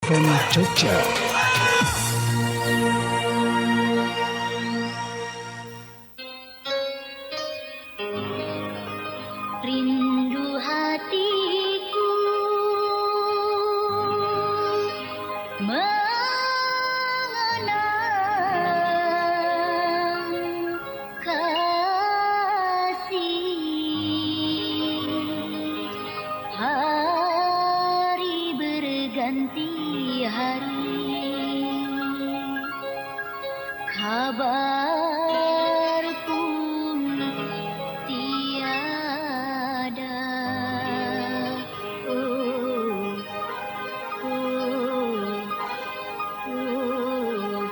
FM Jogja. Rindu hatiku mengenang kasih. Hari berganti hari, kabar pun tiada. Oh, oh, oh,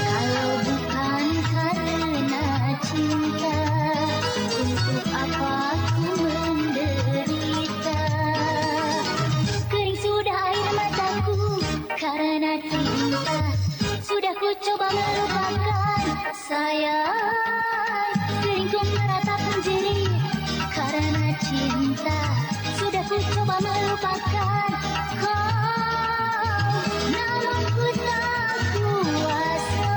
kalau bukan karena cinta, untuk apa ku menderita? Kering sudah air mataku karena cinta, sudah ku coba melupakan sayang. Sering ku meratap menjerit karena cinta, sudah ku coba melupakan kau, namun ku tak kuasa.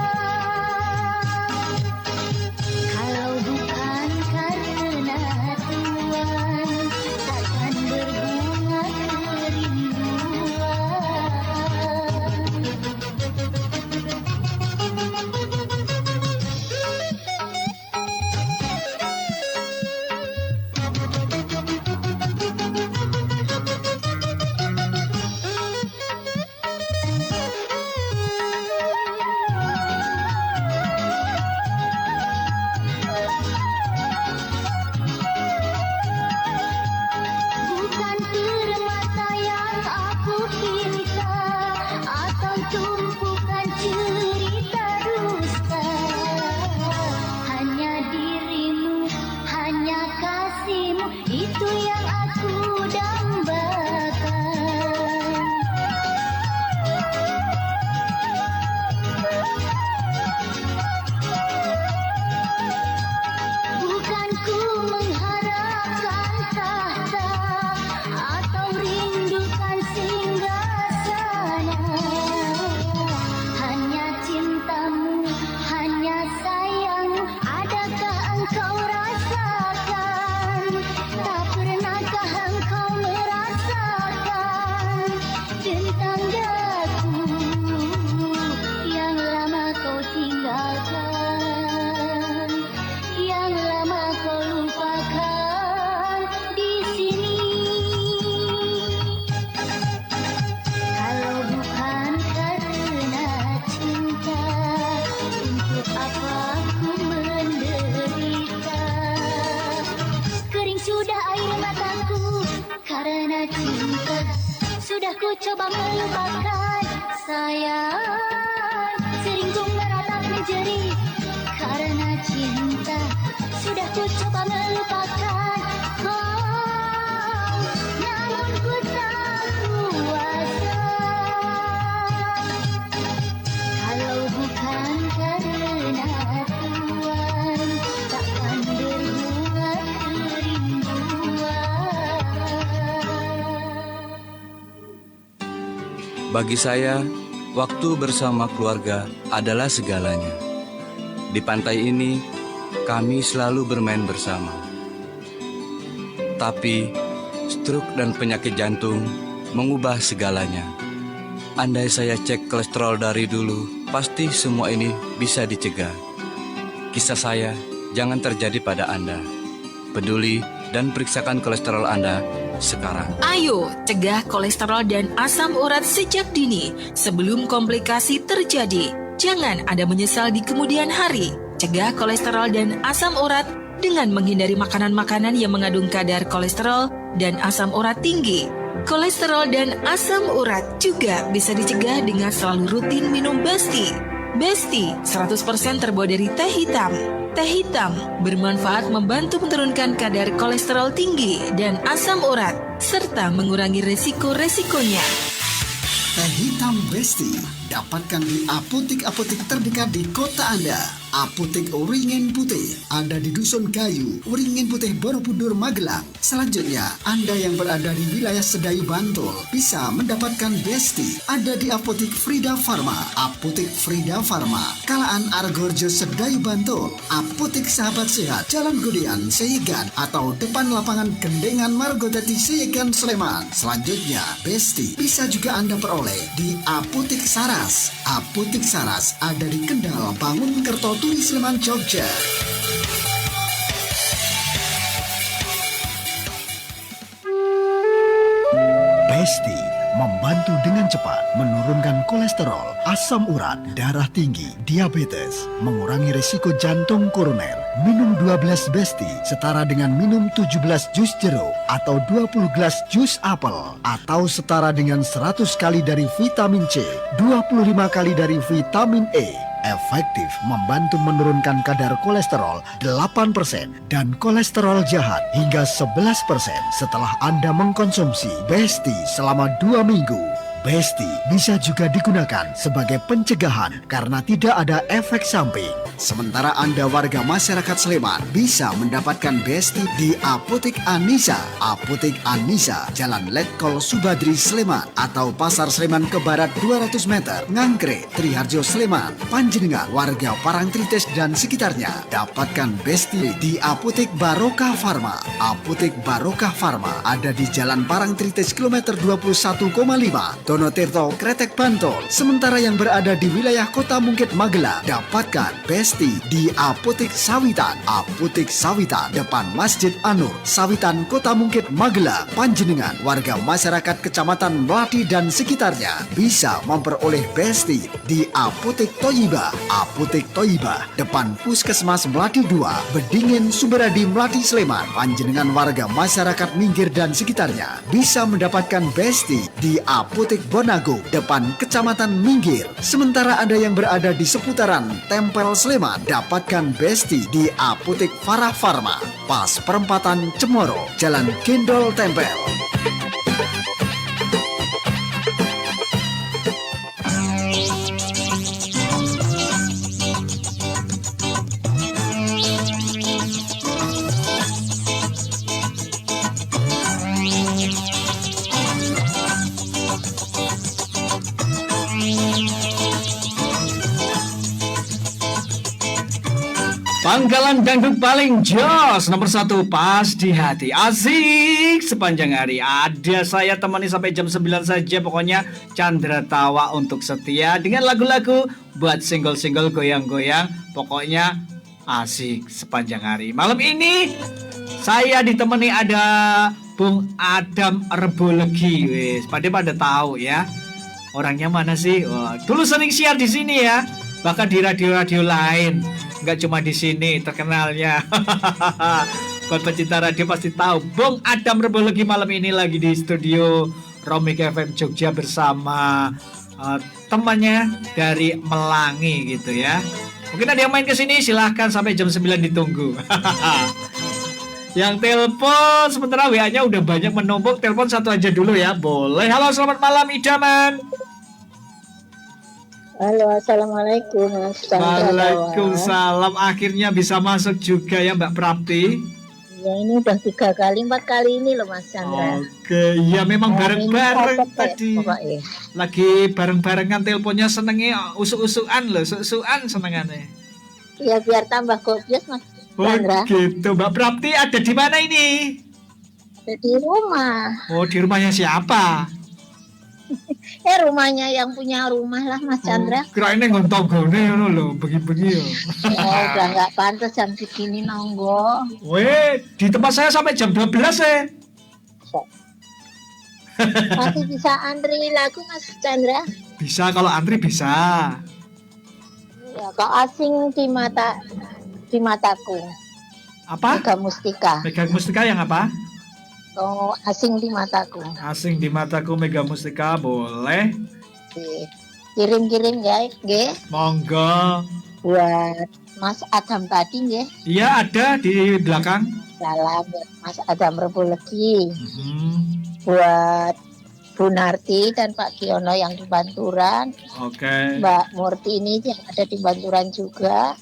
Kalau bukan karena Tuhan, takkan berbunga kerinduan. Bukan permata yang aku pinta, atau tumpukan cerita dusta. Hanya dirimu, hanya kasihmu, itu yang aku dambakan. Bukan ku mengharapkan tahta atau rindukan singgasana. Hanya cintamu, hanya sayangmu, adakah engkau rasakan? Tak pernahkah engkau merasakan tentang daku yang lama kau tinggalkan, yang lama kau lupakan di sini? Kalau bukan karena cinta, untuk apa ku menderita? Kering sudah air mataku karena cinta, sudah ku coba melupakan sayang. Sering ku meratap menjerit karena cinta, sudah ku coba melupakan kau, namun ku tak kuasa. Kalau bukan karena Tuhan, takkan berbunga kerinduan. Bagi saya, waktu bersama keluarga adalah segalanya. Di pantai ini, kami selalu bermain bersama. Tapi, stroke dan penyakit jantung mengubah segalanya. Andai saya cek kolesterol dari dulu, pasti semua ini bisa dicegah. Kisah saya jangan terjadi pada Anda. Peduli dan periksakan kolesterol Anda sekarang. Ayo, cegah kolesterol dan asam urat sejak dini sebelum komplikasi terjadi. Jangan Anda menyesal di kemudian hari. Cegah kolesterol dan asam urat dengan menghindari makanan-makanan yang mengandung kadar kolesterol dan asam urat tinggi. Kolesterol dan asam urat juga bisa dicegah dengan selalu rutin minum Besti. Besti 100% terbuat dari teh hitam. Teh hitam bermanfaat membantu menurunkan kadar kolesterol tinggi dan asam urat, serta mengurangi resiko-resikonya. Teh hitam Besti dapatkan di apotik-apotik terdekat di kota Anda. Apotek Wringin Putih ada di Dusun Gayu, Wringin Putih, Borobudur, Magelang. Selanjutnya, Anda yang berada di wilayah Sedayu, Bantul bisa mendapatkan Besti ada di Apotek Frida Farma. Apotek Frida Farma, Kalaan Argorjo, Sedayu, Bantul. Apotek Sahabat Sehat, Jalan Gudian, Seyegan atau depan lapangan Gendengan Margoteti, Seyegan, Sleman. Selanjutnya, Besti bisa juga Anda peroleh di Apotek Saras. Apotek Saras ada di Kendal, Bangun Kerto, Turi, Sleman, Jogja. Besti membantu dengan cepat menurunkan kolesterol, asam urat, darah tinggi, diabetes, mengurangi risiko jantung koroner. Minum 12 Besti setara dengan minum 17 jus jeruk atau 20 gelas jus apel, atau setara dengan 100 kali dari vitamin C, 25 kali dari vitamin E. Efektif membantu menurunkan kadar kolesterol 8% dan kolesterol jahat hingga 11% setelah Anda mengkonsumsi Besti selama 2 minggu. Besti bisa juga digunakan sebagai pencegahan karena tidak ada efek samping. Sementara Anda warga masyarakat Sleman bisa mendapatkan Besti di Apotek Anisa. Apotek Anisa, Jalan Letkol Subadri, Sleman, atau Pasar Sleman ke Barat 200 meter, Ngangkre, Triharjo, Sleman. Panjenengan warga Parangtritis dan sekitarnya dapatkan Besti di Apotek Barokah Farma. Apotek Barokah Farma ada di Jalan Parangtritis kilometer 21,5, Donotirto, Kretek, Bantul. Sementara yang berada di wilayah Kota Mungkit, Magelang, dapatkan Besti di Apotek Sawitan. Apotek Sawitan, depan Masjid Anur, Sawitan, Kota Mungkit, Magelang. Panjenengan warga masyarakat Kecamatan Melati dan sekitarnya bisa memperoleh Besti di Apotek Toyibah. Apotek Toyibah, depan Puskesmas Melati 2, Bedingin, Sumberadi, Melati, Sleman. Panjenengan warga masyarakat Minggir dan sekitarnya bisa mendapatkan Besti di Apotek Bonago, depan Kecamatan Minggir. Sementara Anda yang berada di seputaran Tempel Sleman, dapatkan Besti di Apotek Farah Farma, pas perempatan Cemoro, Jalan Gendol Tempel. Pangkalan dangdut paling jos, nomor 1 pas di hati, asik sepanjang hari. Ada saya temani sampai jam 9 saja. Pokoknya Chandra Tawa untuk setia dengan lagu-lagu buat single-single goyang-goyang. Pokoknya asik sepanjang hari. Malam ini saya ditemani ada Bung Adam Rebolegi. Wis, pada tahu ya. Orangnya mana sih? Wah, dulu sering siar di sini ya. Bahkan di radio-radio lain. Nggak cuma di sini terkenalnya. Buat pecinta radio pasti tahu. Bung Adam Rebolegi malam ini lagi di studio Romik FM Jogja bersama temannya dari Melangi gitu ya. Mungkin ada yang main ke sini, silahkan sampai jam 9 ditunggu. Yang telepon sementara WA-nya udah banyak menumpuk. Telepon satu aja dulu ya. Boleh. Halo, selamat malam Idaman. Halo, assalamualaikum Mas Chandra. Waalaikumsalam. Akhirnya bisa masuk juga ya Mbak Prapti. Ya ini udah 3 kali 4 kali ini loh Mas Chandra. Oke, ya memang bareng-bareng tadi. Pokoknya. Lagi bareng-barengan teleponnya senengnya usuk-usukan loh, usuk-usukan senengannya. Ya biar tambah gobios Mas Oh Chandra. gitu. Mbak Prapti ada di mana ini? Di rumah. Oh, di rumahnya siapa? Rumahnya yang punya rumah lah Mas Chandra. Kirain ngontonggone ngono lho, bengi-bengi ya. Udah nggak pantas jam segini nonggo. Weh, di tempat saya sampai jam 12 ya. Masih bisa antri lagu Mas Chandra? Bisa, kalau antri bisa. Ya kok asing di mataku. Apa? Mega Mustika. Mega Mustika yang apa? Oh, asing di mataku. Asing di mataku Mega Mustika, boleh. Kirim-kirim ya, nggih. Monggo. Buat Mas Adam tadi nggih. Iya, ada di belakang. Salam buat Mas Adam Rebolegi. Hmm. Buat Bu Narti dan Pak Giono yang di Banturan. Oke. Mbak Murti ini yang ada di Banturan juga.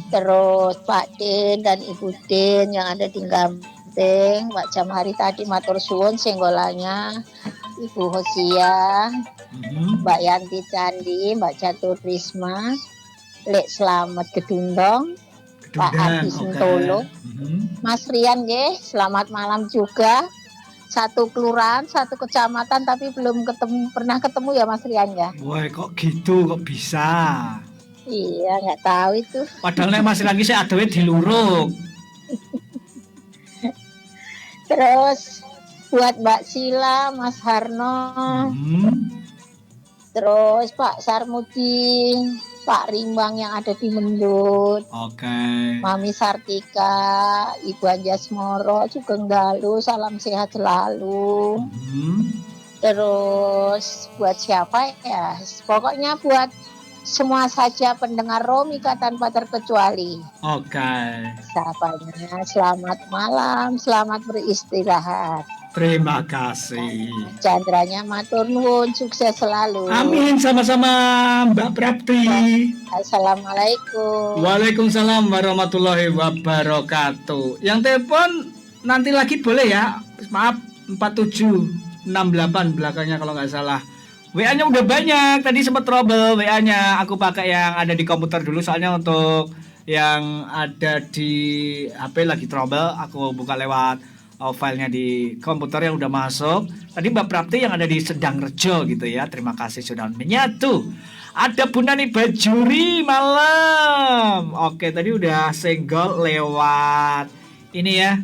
terus Pak Din dan Ibu Din yang ada di Gamping, Pak Jamhari tadi matur suwun senggolanya, Ibu Hosia, Mbak Yanti Candi, Mbak Catur Risma, Lek Slamet Gedundong, Pak Adi Sentolo, Mas Rian nggih, selamat malam juga. Satu kelurahan, satu kecamatan, tapi belum pernah ketemu ya Mas Rian ya? Wah, kok gitu, kok bisa? Iya, nggak tahu itu. Padahal nek masih lagi saya adewe di Luruk. Terus buat Mbak Sila, Mas Harno, terus Pak Sarmudi, Pak Rimbang yang ada di Mendut, Oke. Mami Sartika, Ibu Anjasmoro, Sugeng Dalu, salam sehat selalu. Terus buat siapa ya? Pokoknya buat semua saja pendengar Romika tanpa terkecuali. Oke. Sapanya selamat malam, selamat beristirahat. Terima kasih. Chandranya matur nuwun, sukses selalu. Amin, sama-sama Mbak Prapti. Assalamualaikum. Waalaikumsalam warahmatullahi wabarakatuh. Yang telepon nanti lagi boleh ya. Maaf, 4768 belakangnya kalau nggak salah. WA-nya udah banyak. Tadi sempat trouble WA-nya. Aku pakai yang ada di komputer dulu soalnya untuk yang ada di HP lagi trouble. Aku buka lewat filenya di komputer yang udah masuk. Tadi Mbak Prapti yang ada di Sedang Rejo gitu ya. Terima kasih sudah menyatu. Ada Bu Nani Bajuri malam. Oke, tadi udah senggol lewat ini ya.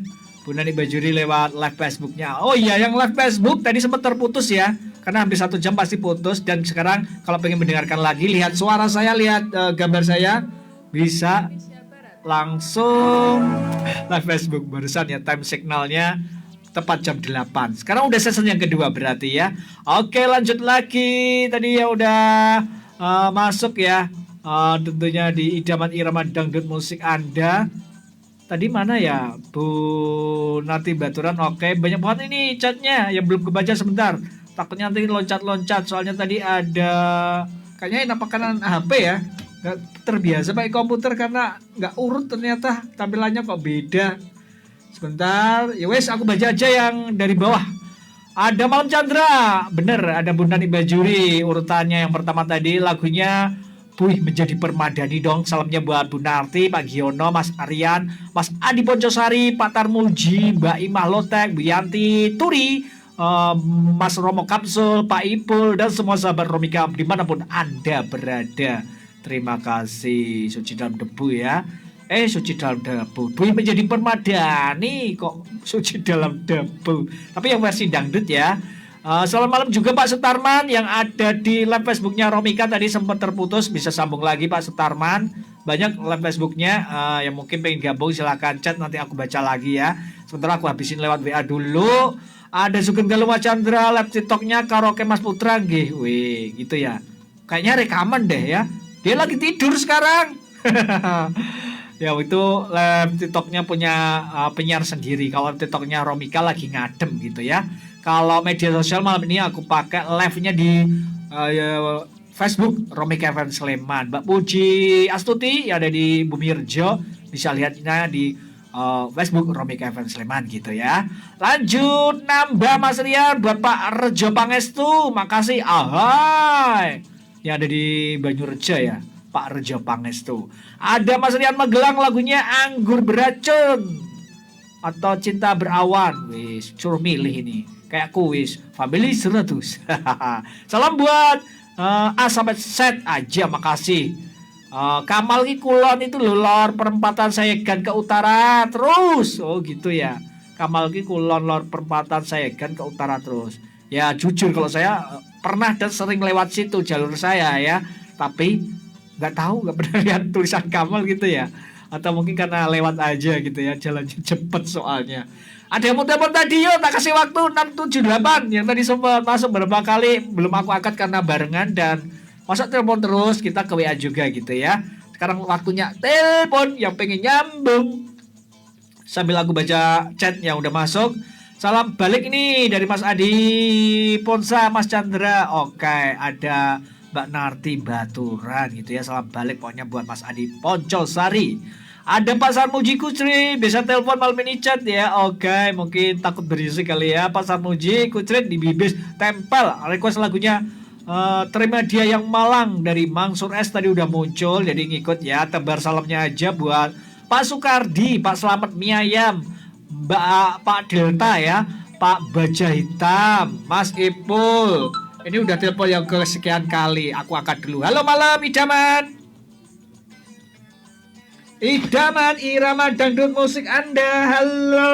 Bu Nani Bajuri lewat live Facebooknya. Oh iya, yang live Facebook tadi sempat terputus ya. Karena hampir 1 jam pasti putus. Dan sekarang kalau pengen mendengarkan lagi, lihat suara saya, lihat gambar saya, bisa langsung live Facebook barusan ya, time signalnya tepat jam 8. Sekarang udah season yang kedua berarti ya. Oke, lanjut lagi. Tadi ya udah masuk ya. Tentunya di idaman irama dangdut musik Anda. Tadi mana ya Bu Nati Baturan. Oke, banyak banget ini chatnya yang belum kebaca sebentar. Takutnya nanti loncat-loncat. Soalnya tadi ada kayaknya enak kanan HP ya. Gak terbiasa pakai komputer karena gak urut ternyata tampilannya kok beda. Sebentar, ya wes aku baca aja yang dari bawah. Ada Malam Chandra, bener ada Bu Nani Bajuri urutannya yang pertama tadi lagunya Buih Menjadi Permadani dong. Salamnya buat Bu Narti, Pak Giono, Mas Aryan, Mas Adi Poncosari, Pak Tarmuji, Mbak Imah Lotek, Bu Yanti Turi, Mas Romo Kapsul, Pak Ipul dan semua sahabat Romika dimanapun Anda berada. Terima kasih. Suci dalam debu ya. Suci dalam debu. Buih Menjadi Permadani kok suci dalam debu. Tapi yang versi dangdut ya. Selamat malam juga Pak Sutarman yang ada di live Facebooknya Romika. Tadi sempat terputus, bisa sambung lagi Pak Sutarman. Banyak live Facebooknya yang mungkin pengen gabung silahkan chat, nanti aku baca lagi ya. Sementara aku habisin lewat WA dulu. Ada Sugeng Dalu Chandra live TikToknya Karaoke Mas Putra nggih. Wih, gitu ya. Kayaknya rekaman deh ya. Dia lagi tidur sekarang. Ya itu live TikToknya punya penyiar sendiri. Kalau TikToknya Romika lagi ngadem gitu ya. Kalau media sosial malam ini aku pakai live-nya di Facebook Romika FM Sleman. Mbak Puji Astuti yang ada di Bumirjo bisa lihatnya di Facebook Romika FM Sleman gitu ya. Lanjut nambah Mas Rian buat Pak Rejo Pangestu. Makasih. Ahai. Yang ada di Banyurejo ya, Pak Rejo Pangestu. Ada Mas Rian Magelang lagunya Anggur Beracun atau Cinta Berawan. Wis, suruh milih ini. Kayak kuis, Family 100. Salam buat A sampai Z aja, makasih. Kamal ki kulon itu lor perempatan Sayegan ke utara terus. Oh gitu ya. Kamal ki kulon lor perempatan Sayegan ke utara terus. Ya jujur kalau saya pernah dan sering lewat situ jalur saya ya, tapi nggak pernah lihat tulisan Kamal gitu ya, atau mungkin karena lewat aja gitu ya, jalannya cepet soalnya. Ada yang mau telepon tadi yuk, tak kasih waktu 678 yang tadi sempat masuk beberapa kali belum aku angkat karena barengan dan masa telepon terus, kita ke WA juga gitu ya. Sekarang waktunya telepon yang pengen nyambung sambil aku baca chat yang udah masuk. Salam balik ini dari Mas Adi Ponsa, Mas Chandra. Oke, ada Mbak Narti Baturan gitu ya. Salam balik pokoknya buat Mas Adi Poncosari. Ada Pak Sarmuji Kucri, bisa telepon malam ini chat ya. Oke, mungkin takut berisik kali ya. Pak Sarmuji Kucri di Bibis tempel. Request lagunya Terima Dia Yang Malang dari Mangsur S tadi udah muncul. Jadi ngikut ya. Tebar salamnya aja buat Pak Sukardi, Pak Slamet Miayam, Pak Delta ya, Pak Baja Hitam, Mas Ipul. Ini udah telepon yang kesekian kali. Aku angkat dulu. Halo malam idaman. Idaman irama dangdut musik Anda. Halo.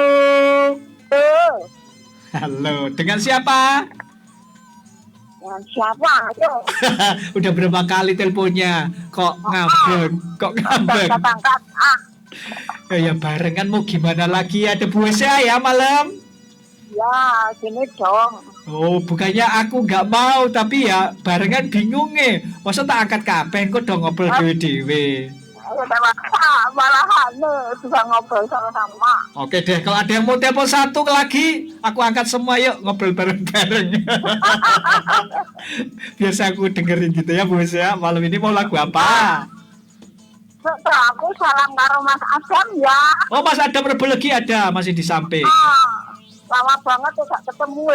Halo. Dengan siapa? Dengan siapa? Ayo. Udah berapa kali teleponnya? Kok ngambek? Kok ngambek? Angkat. Ya barengan mau gimana lagi? Ada buasa ya malam? Ya, gini dong. Oh, bukannya aku nggak mau, tapi ya barengan bingung Masa tak angkat kabeh kok dong ngobrol dewe-dewe. Malahan bisa ngobrol sama-sama. Oke deh, kalau ada yang mau telepon satu lagi, aku angkat semua yuk ngobrol bareng-bareng. Biasa aku dengerin gitu ya, Bos ya. Malam ini mau lagu apa? Aku salam karo Mas Adam ya. Oh, Mas Adam Rebelegi ada, masih di samping. Lama banget tuh gak ketemu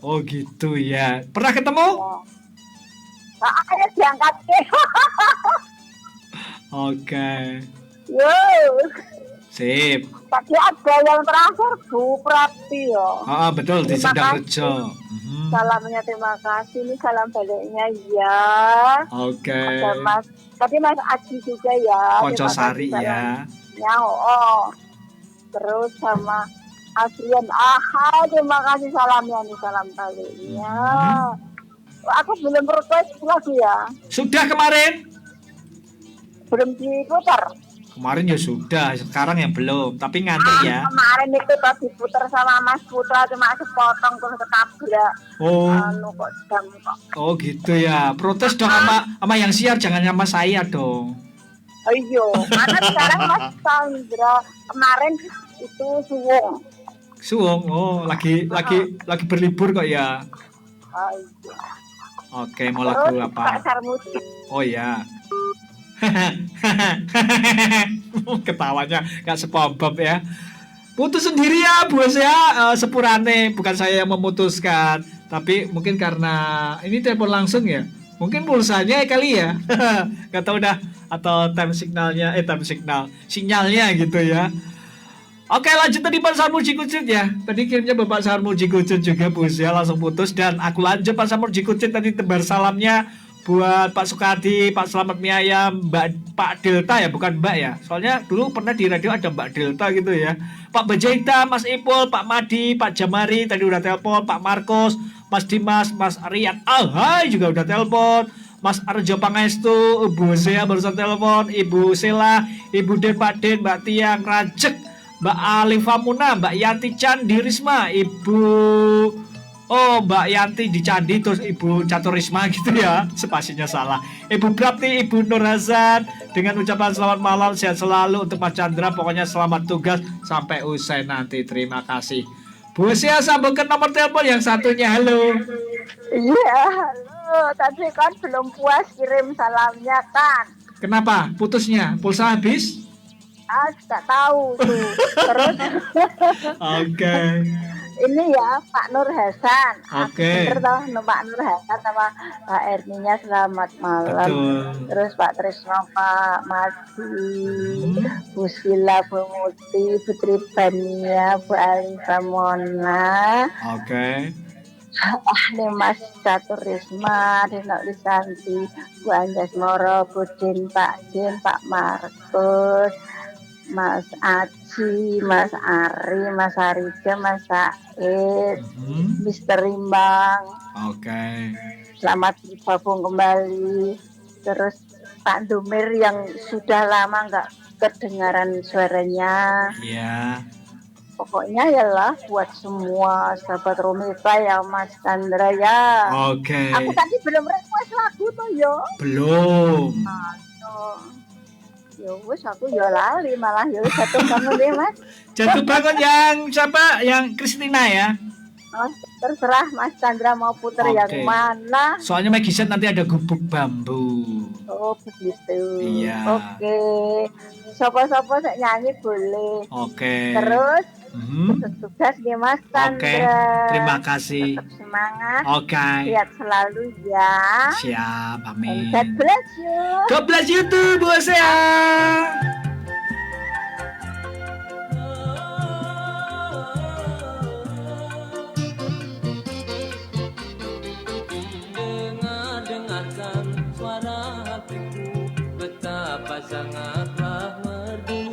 Oh gitu ya. Pernah ketemu? Nah, akhirnya diangkat Oke. Yo. Sip. Tadi ada yang terakhir Bu Prapti ya. Betul di Terima Sendang kasih. Rejo. Salamnya terima kasih. Ini salam baliknya ya. Oke. Ada Mas. Tadi Mas Aji juga ya. Poncosari Terima kasih ya. salamnya. Terus sama Adrian terima kasih salamnya nih, salam baliknya. Aku belum request lagi ya. Sudah kemarin? Belum diputar. Kemarin ya sudah, sekarang yang belum. Tapi ngantri ya. Kemarin itu tadi diputar sama Mas Putra cuma sepotong terus ketabrak. Oh. Kok jam kok. Oh gitu ya. Protes dong sama yang siar, jangan sama saya dong. Ayo, mana sekarang Mas Sandra kemarin itu suwung. Suwung, lagi berlibur kok ya. Ayo. Oke, mau lagu Terus apa? Pak Sarmuji. Oh ya. Ketawanya gak SpongeBob ya. Putus sendiri ya bos ya, sepurane. Bukan saya yang memutuskan, tapi mungkin karena ini telepon langsung ya. Mungkin pulsanya kali ya. Gak tahu dah. Atau sinyalnya gitu ya. Oke, lanjut tadi Pak Sarmuji Kucit ya. Tadi kirimnya Bapak Sarmuji Kucit juga bos ya, langsung putus. Dan aku lanjut Pak Sarmuji Kucit tadi tebar salamnya buat Pak Sukardi, Pak Slamet Miayam, Pak Delta ya, bukan Mbak ya. Soalnya dulu pernah di radio ada Mbak Delta gitu ya. Pak Bajaita, Mas Ipul, Pak Madi, Pak Jamari tadi udah telepon, Pak Marcos, Mas Dimas, Mas Riyad Alhai juga udah telepon. Mas Arjo Pangestu, Ibu Zea barusan telepon, Ibu Sela, Ibu Den, Pak Den, Mbak Tiang, Rajek, Mbak Alifah Muna, Mbak Yanti Candi Risma, Mbak Yanti di Candi, terus Ibu Caturisma gitu ya, spasinya salah. Ibu Prapti, Ibu Nur Hazan, dengan ucapan selamat malam, sehat selalu untuk Mas Chandra, pokoknya selamat tugas sampai usai nanti. Terima kasih. Bu Sia, sambungkan nomor telepon yang satunya. Halo. Iya, halo. Tadi kan belum puas kirim salamnya kan. Kenapa? Putusnya? Pulsa habis? Gak tahu tuh. Terus Oke. ini ya Pak Nur Hasan. Oke. Bener toh Pak Nur Hasan sama Pak Erninya selamat malam. Betul. Terus Pak Trisno, Pak Madi, Bu Sila, Bu Muti, Putri Bania, Bu Alisa Mona, Oke. nih Mas Caturisma, Dino Lisanti, Bu Anjas Moro, Bu Din, Pak Markus, Mas Aji, Mas Ari, Mas Arija, Mas Said, Mister Rimbang. Oke. Selamat bergabung kembali. Terus Pak Dumir yang sudah lama nggak kedengaran suaranya. Iya. Pokoknya yalah buat semua sahabat Romita ya Mas Chandra ya. Oke. Aku tadi belum request lagu tuh yo. Belum. Yo wes aku yo lali malah yo jatuh bangun deh Mas. Jatuh bangun yang siapa? Yang Kristina ya? Oh, terserah Mas Chandra mau puter yang Oke. mana. Soalnya Magiset nanti ada gubuk bambu. Oh begitu. Iya. Oke. Sopo-sopo sek nyanyi boleh. Oke. Terus Mhm. tugas nih Mas Oke. Chandra. Terima kasih. Tetap semangat. Oke. Sehat selalu ya. Siap, And amin. God bless you. God bless you too, Bu Osea. Dengarkan suara hatiku, betapa sangatlah merdu.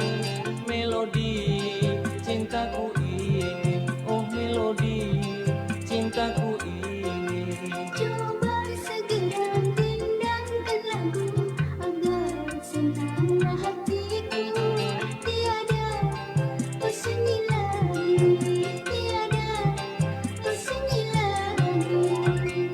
Melodi cintaku ini, oh melodi cintaku ini. Coba segera dendangkan lagu agar senanglah hatiku. Tiada pesunyi lagi, tiada pesunyi lagi.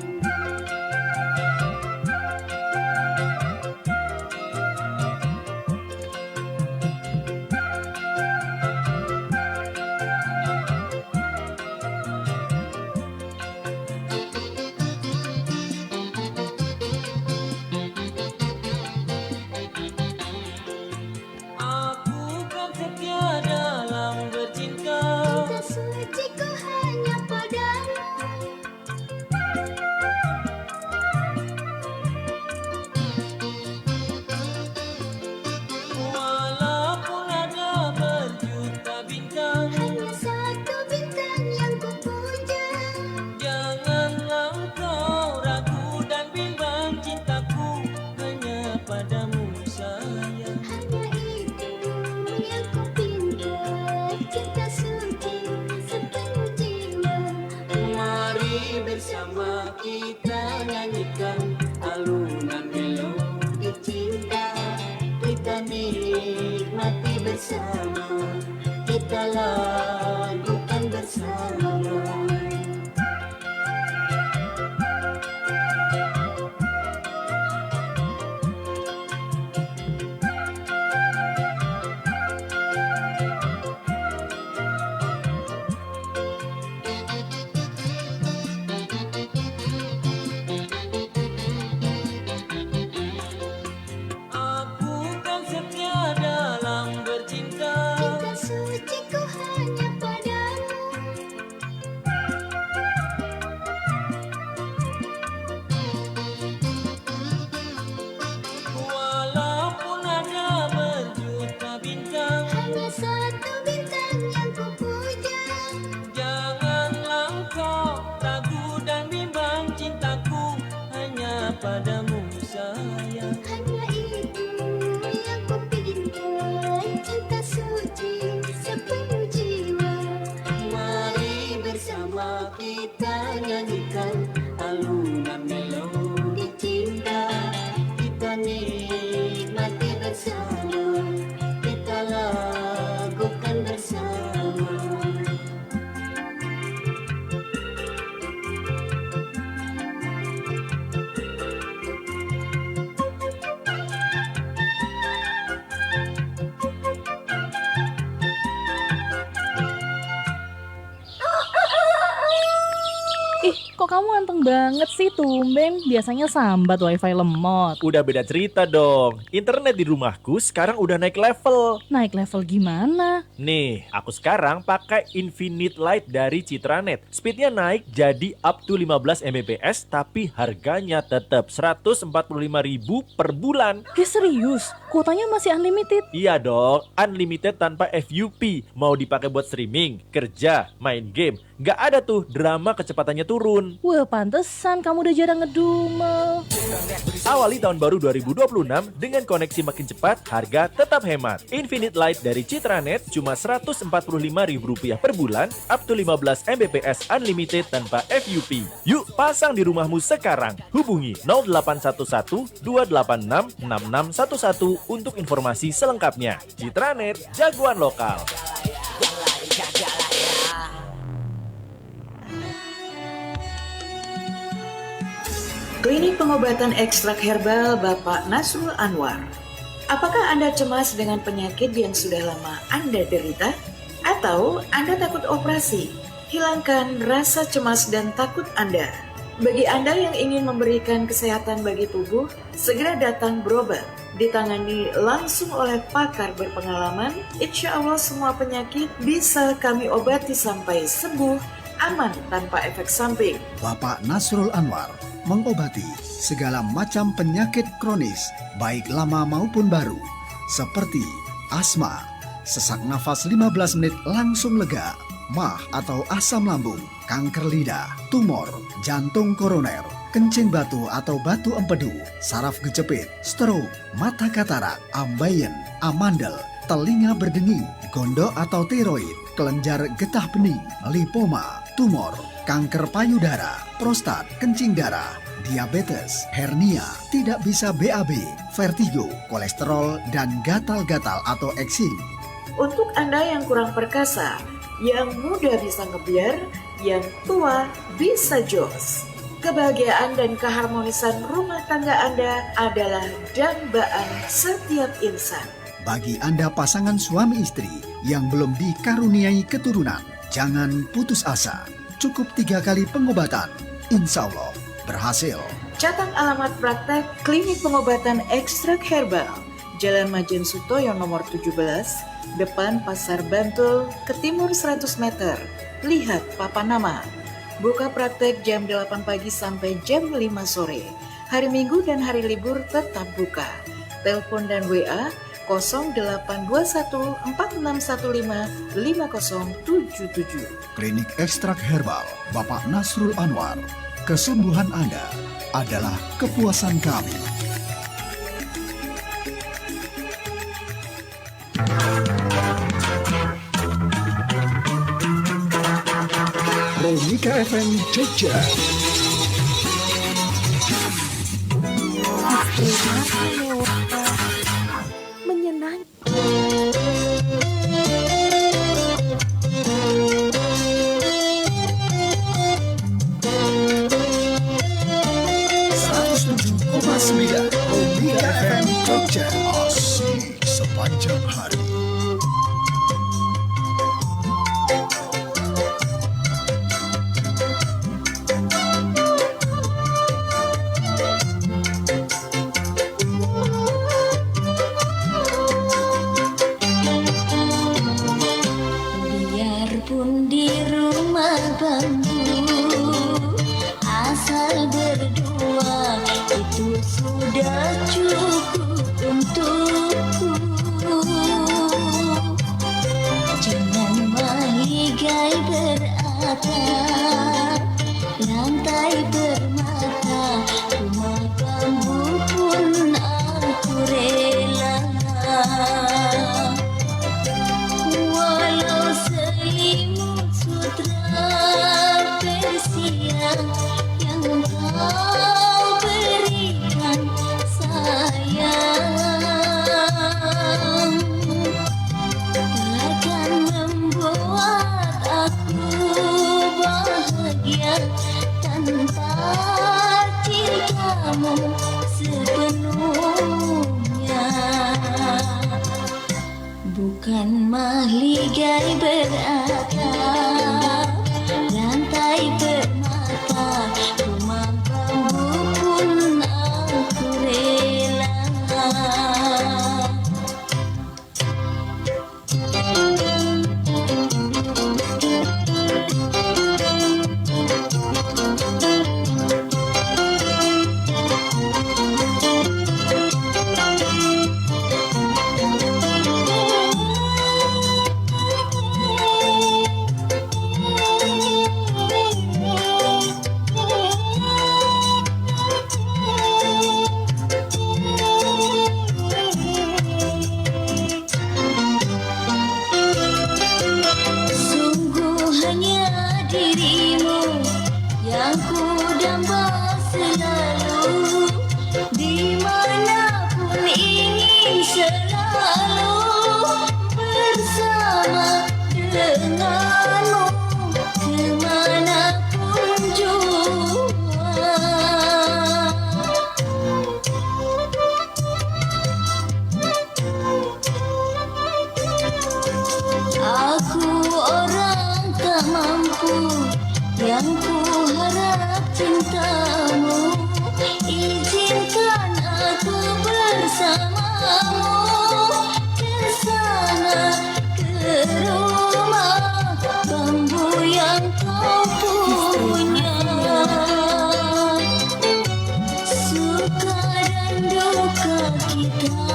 Aku kan setia dalam bercinta. Cinta suciku hanya padamu. Walaupun ada berjuta bintang, Hanya satu bintang yang kupuja. janganlah engkau ragu dan bimbang, cintaku hanya padamu sayang. Hanya itu yang kupinta. Cinta suci sepenuh jiwa. Mari bersama kita nyanyikan alunan melodi cinta. Kita nikmati bersama, kita lakukan bersama. Aku kan setia dalam bercinta. Cinta suciku hanya padamu. Walaupun ada berjuta bintang, Hanya satu bintang yang kupuja. janganlah engkau ragu dan bimbang, cintaku hanya padamu sayang. Hanya itu yang kupinta. Cinta suci sepenuh jiwa. Mari bersama kita nyanyikan alunan melodi cinta. Kita nikmati bersama, kita lakukan bersama. Ih, kok kamu anteng banget sih, tumben. Biasanya sambat wifi lemot. Udah beda cerita dong. Internet di rumahku sekarang udah naik level. Naik level gimana? Nih, aku sekarang pakai Infinite Light dari Citranet. Speednya naik jadi up to 15 Mbps, tapi harganya tetap 145.000 per bulan. Serius? Kuotanya masih unlimited? Iya dong, unlimited tanpa FUP. Mau dipakai buat streaming, kerja, main game. Nggak ada tuh drama kecepatannya turun. Wah, pantesan kamu udah jarang ngedumel. Awali tahun baru 2026 dengan koneksi makin cepat, harga tetap hemat. Infinite Light dari Citranet cuma Rp145.000 per bulan, up to 15 Mbps unlimited tanpa FUP. Yuk pasang di rumahmu sekarang. Hubungi 0811 286 6611 untuk informasi selengkapnya. Citranet, jagoan lokal. Klinik pengobatan ekstrak herbal Bapak Nasrul Anwar. Apakah Anda cemas dengan penyakit yang sudah lama Anda derita? Atau Anda takut operasi? hilangkan rasa cemas dan takut Anda. Bagi Anda yang ingin memberikan kesehatan bagi tubuh, segera datang berobat. Ditangani langsung oleh pakar berpengalaman, insya Allah semua penyakit bisa kami obati sampai sembuh, aman tanpa efek samping. Bapak Nasrul Anwar mengobati segala macam penyakit kronis, baik lama maupun baru, seperti asma, sesak nafas 15 menit langsung lega, mah atau asam lambung, kanker lidah, tumor, jantung koroner, kencing batu atau batu empedu, saraf kejepit, stroke, mata katarak, ambeien, amandel, telinga berdenging, gondok atau tiroid, kelenjar getah bening, lipoma, tumor, kanker payudara, prostat, kencing darah, diabetes, hernia, tidak bisa BAB, vertigo, kolesterol, dan gatal-gatal atau eksim. Untuk Anda yang kurang perkasa, yang muda bisa ngebiar, yang tua bisa jos. Kebahagiaan dan keharmonisan rumah tangga Anda adalah dambaan setiap insan. Bagi Anda pasangan suami istri yang belum dikaruniai keturunan, jangan putus asa. Cukup 3 kali pengobatan, insya Allah berhasil. Catat alamat praktek Klinik Pengobatan Ekstrak Herbal, Jalan Majen Sutoyo nomor 17, depan Pasar Bantul, ke timur 100 meter. Lihat papan nama. Buka praktek jam 8 pagi sampai jam 5 sore. Hari Minggu dan hari libur tetap buka. Telepon dan WA 0821 4615 5077. Klinik Ekstrak Herbal Bapak Nasrul Anwar. Kesembuhan Anda adalah kepuasan kami. Romika FM Jogja. Menyenangkan. Romika FM Jogja. Asik sepanjang hari. Biarpun di rumah bambu, asal berdua itu sudah cukup untukku. Jangan maligai beratap, lantai bermata, rumah bambu pun aku rela. Walau selimut sutra Persia yang kau berikan sayang, takkan membuat aku bahagia tanpa cintamu sepenuhnya. Bukan mahligai beratap, lantai bermata, rumah bambu pun aku rela. Sungguh hanya dirimu yang ku damba selalu, dimanapun ingin selalu bersama denganmu, kemanapun jua. Aku orang tak mampu yang ku harap cintamu, izinkan aku bersamamu ke sana, ke rumah bambu yang kau punya. Suka dan duka kita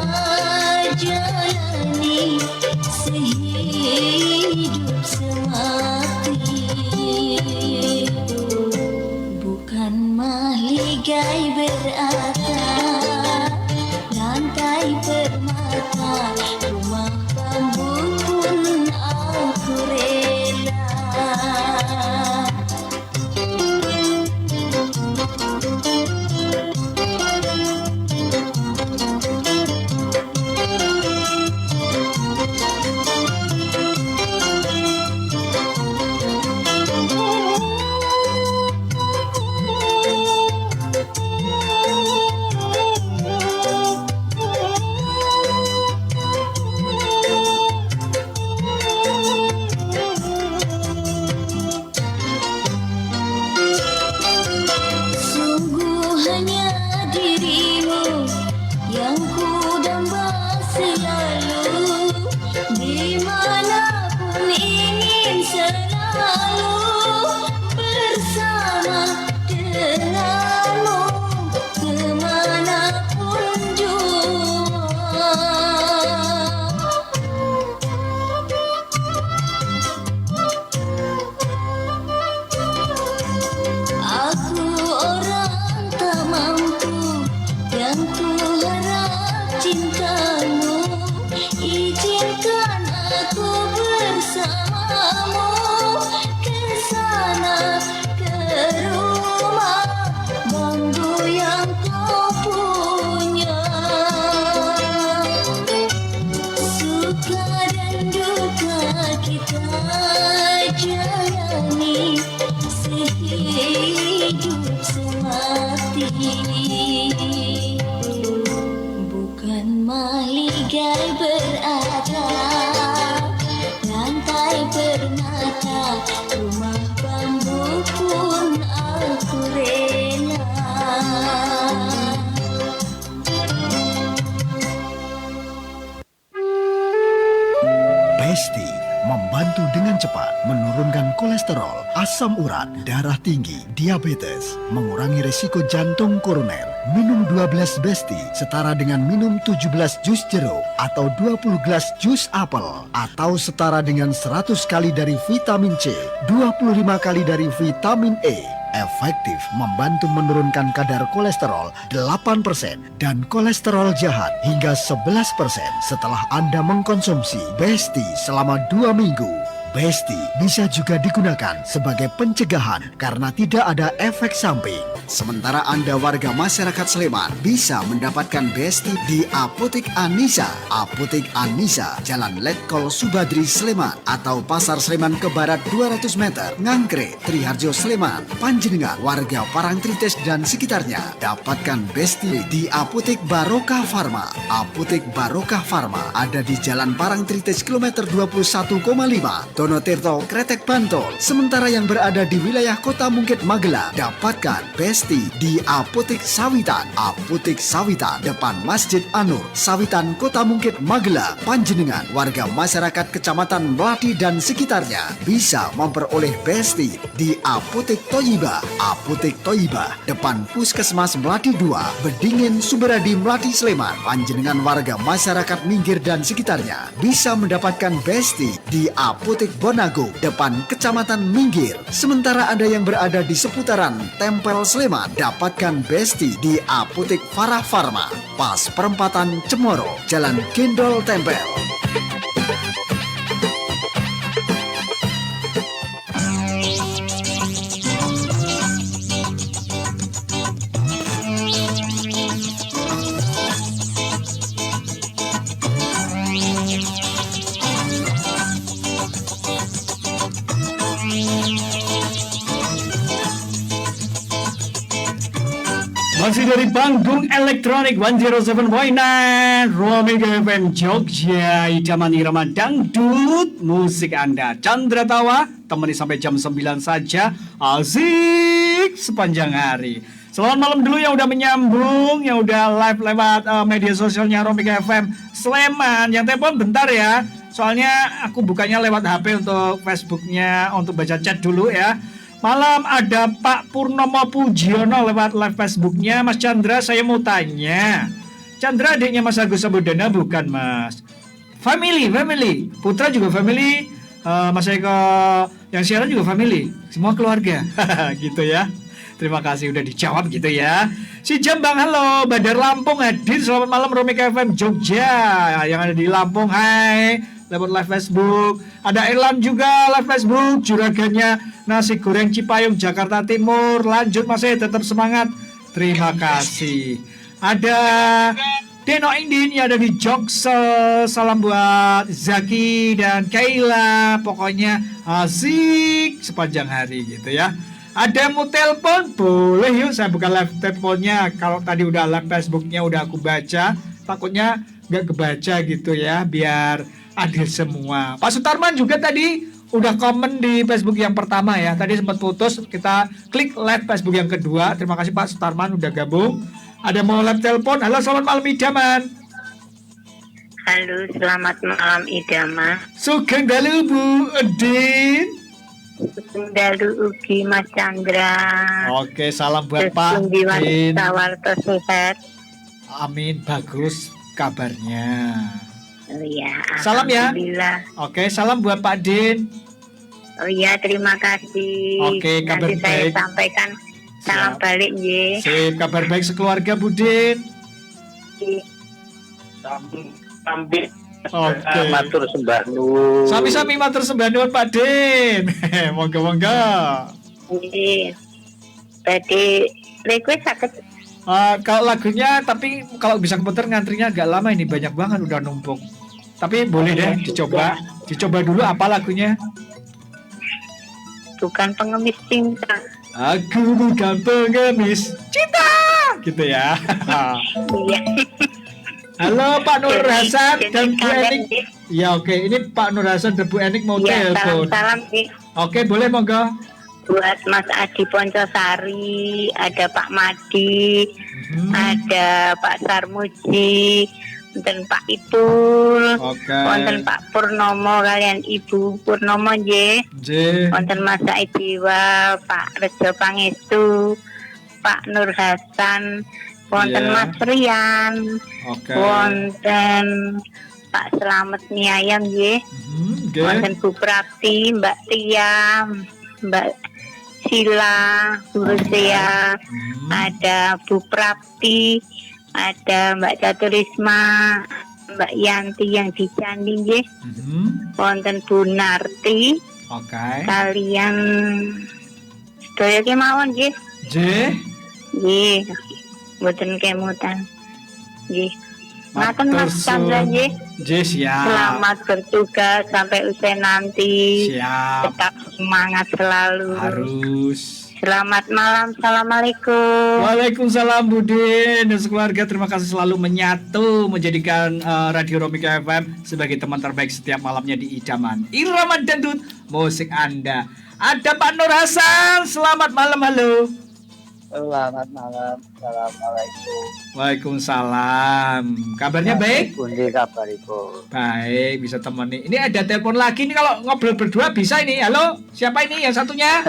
jalani sehidup semati, bukan mahligai beratap, lantai permata, rumah bambu pun aku rela. Sungguh hanya dirimu yang ku damba selalu, dimanapun ingin selalu bersama denganmu, kemanapun jua. Aku orang tak mampu yang ku harap cintamu, izinkan aku bersamamu ke sana, ke rumah bambu yang kau punya. Suka dan duka kita jalani sehidup semati, bukan mahligai beratap, lantai permata, rumah bambu pun aku rela. Besti membantu dengan cepat menurunkan kolesterol, asam urat, darah tinggi, diabetes, mengurangi risiko jantung koroner. Minum 12 Besti setara dengan minum 17 jus jeruk atau 20 gelas jus apel, atau setara dengan 100 kali dari vitamin C, 25 kali dari vitamin E. Efektif membantu menurunkan kadar kolesterol 8% dan kolesterol jahat hingga 11% setelah Anda mengkonsumsi Besti selama 2 minggu. Besti bisa juga digunakan sebagai pencegahan karena tidak ada efek samping. Sementara Anda warga masyarakat Sleman bisa mendapatkan Besti di Apotik Anissa. Apotik Anissa, Jalan Letkol Subadri Sleman, atau Pasar Sleman ke Barat 200 meter, Ngangkre, Triharjo Sleman. Panjenengan warga Parangtritis dan sekitarnya dapatkan Besti di Apotik Barokah Farma. Apotik Barokah Farma ada di Jalan Parangtritis kilometer 21,5, Donotirto, Kretek, Bantul. Sementara yang berada di wilayah Kota Mungkit, Magelang, dapatkan Besti di Apotik Sawitan. Apotik Sawitan, depan Masjid Anur, Sawitan, Kota Mungkit, Magelang. Panjenengan warga masyarakat Kecamatan Melati dan sekitarnya bisa memperoleh Besti di Apotik Toyibah. Apotik Toyibah, depan Puskesmas Melati 2, Bedingin, Suberadi, Melati, Sleman. Panjenengan warga masyarakat Minggir dan sekitarnya bisa mendapatkan Besti di Apotik Bonago, depan Kecamatan Minggir. Sementara Anda yang berada di seputaran Tempel Sleman, dapatkan Besti di Apotik Farah Farma, pas perempatan Cemoro, Jalan Gendol Tempel. Masih dari panggung elektronik 107.9 Roaming FM Jogja, idaman irama dangdut musik Anda. Chandra Tawa temani sampai jam 9 saja. Asik sepanjang hari. Selamat malam dulu yang udah menyambung, yang udah live lewat media sosialnya Roaming FM Sleman. Yang telepon bentar ya, soalnya aku bukanya lewat HP untuk Facebooknya, untuk baca chat dulu ya. Malam ada Pak Purnomo Pujiono lewat live Facebooknya. Mas Chandra, saya mau tanya, Chandra adiknya Mas Agus Sabudana bukan Mas? Family. Putra juga family, Mas Eko yang siaran juga family. Semua keluarga. Gitu ya. Terima kasih udah dijawab gitu ya. Si Jambang, halo. Bandar Lampung hadir. Selamat malam Roaming FM Jogja. Yang ada di Lampung, hai. Lewat live Facebook. Ada Erlan juga live Facebook. Juragannya nasi goreng Cipayung Jakarta Timur. Lanjut masih tetap semangat. Terima kasih. Ada Deno Indin yang ada di Joksel. Salam buat Zaki dan Kaila. Pokoknya asik sepanjang hari gitu ya. Ada mau telepon? Boleh yuk, saya buka live teleponnya. Kalau tadi udah live Facebooknya udah aku baca, takutnya nggak kebaca gitu ya, biar adil semua. Pak Sutarman juga tadi udah komen di Facebook yang pertama ya. Tadi sempat putus, kita klik live Facebook yang kedua. Terima kasih Pak Sutarman udah gabung. Ada mau live telepon? Halo, selamat malam Idaman. Halo, selamat malam Idaman. Sugeng dalu Bu Edin. Dalu ugi Mas Chandra. Oke, salam buat Pak Edin. Sawarto sehat. Amin, bagus kabarnya. Oh iya, salam ya. Alhamdulillah. Oke, salam buat Pak Din. Oh iya, terima kasih. Oke, kabar nanti baik. saya sampaikan salam balik nggih. Sip, kabar baik sekeluarga Bu Din. Sambil Oke. matur sembah nuwun. Sami-sami matur sembah nuwun Pak Din. Monggo-monggo. Nggih. Tadi request sakit. Kalau lagunya, tapi kalau bisa komputer ngantrinya agak lama ini, banyak banget udah numpuk. Tapi boleh deh dicoba dulu apa lagunya. Bukan pengemis cinta. Aku bukan pengemis cinta, gitu ya. Iya. Halo Pak Nur Hasan dan Bu Enik. Ya oke, ini Pak Nur Hasan dan Bu Enik mau Ya, telepon. salam sih. Oke, boleh monggo. Buat Mas Adi Poncosari, ada Pak Madi, ada Pak Sarmuji, dan Pak Ipul, wonten Pak Purnomo kalian Ibu Purnomo nggih. Wonten Mas Said Dewa, Pak Rejo Pangestu, Pak Nur Hasan, wonten Mas Rian, wonten Pak Slamet Niayam nggih. Wonten Bu Prapti, Mbak Tia, Mbak Sila, Bu Rusia, ada Bu Prapti, ada Mbak Caturisma, Mbak Yanti yang di Candi nggih. Wonten Bu Narti. Kalian sedaya kemawon nggih. Nggih. Mboten kemutan. Nggih. Ngaten Mas Chandra nggih. Siap. Selamat bertugas sampai usai nanti. Siap. Tetap semangat selalu. Harus. Selamat malam. Assalamualaikum. Waalaikumsalam Budin dan sekeluarga. Terima kasih selalu menyatu menjadikan Radio Roaming FM sebagai teman terbaik setiap malamnya di idaman irama dangdut musik Anda. Ada Pak Nur Hasan. Selamat malam, halo. Selamat malam. Assalamualaikum. Waalaikumsalam. Kabarnya baik? Pundi kabariku? Baik, bisa temani. Ini ada telepon lagi nih, kalau ngobrol berdua bisa ini. Halo, siapa ini yang satunya?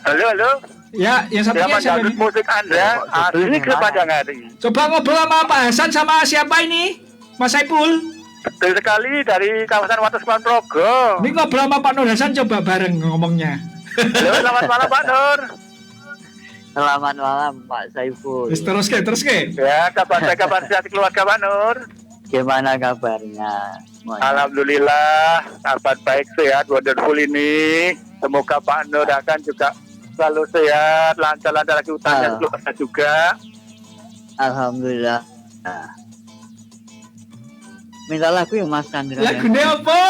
Halo. Ya, yang satunya siapa ini? Musik Anda asli sepanjang hari. Coba ngobrol sama Pak Hasan sama siapa ini? Mas Saipul. Betul sekali dari kawasan Wates Kulon Progo. Ini ngobrol sama Pak Nur Hasan, coba bareng ngomongnya. Halo, selamat malam Pak Nur. Selamat malam Pak Saiful. Terus ke. Ya, kabar sehat keluarga Pak Nur. Gimana kabarnya? Alhamdulillah, kabar baik sehat, wonderful ini. Semoga Pak Nur akan juga selalu sehat, lancar-lancar lagi utangnya keluarga juga. Alhamdulillah. minta lagu ya Mas Chandra. Lagunya apa?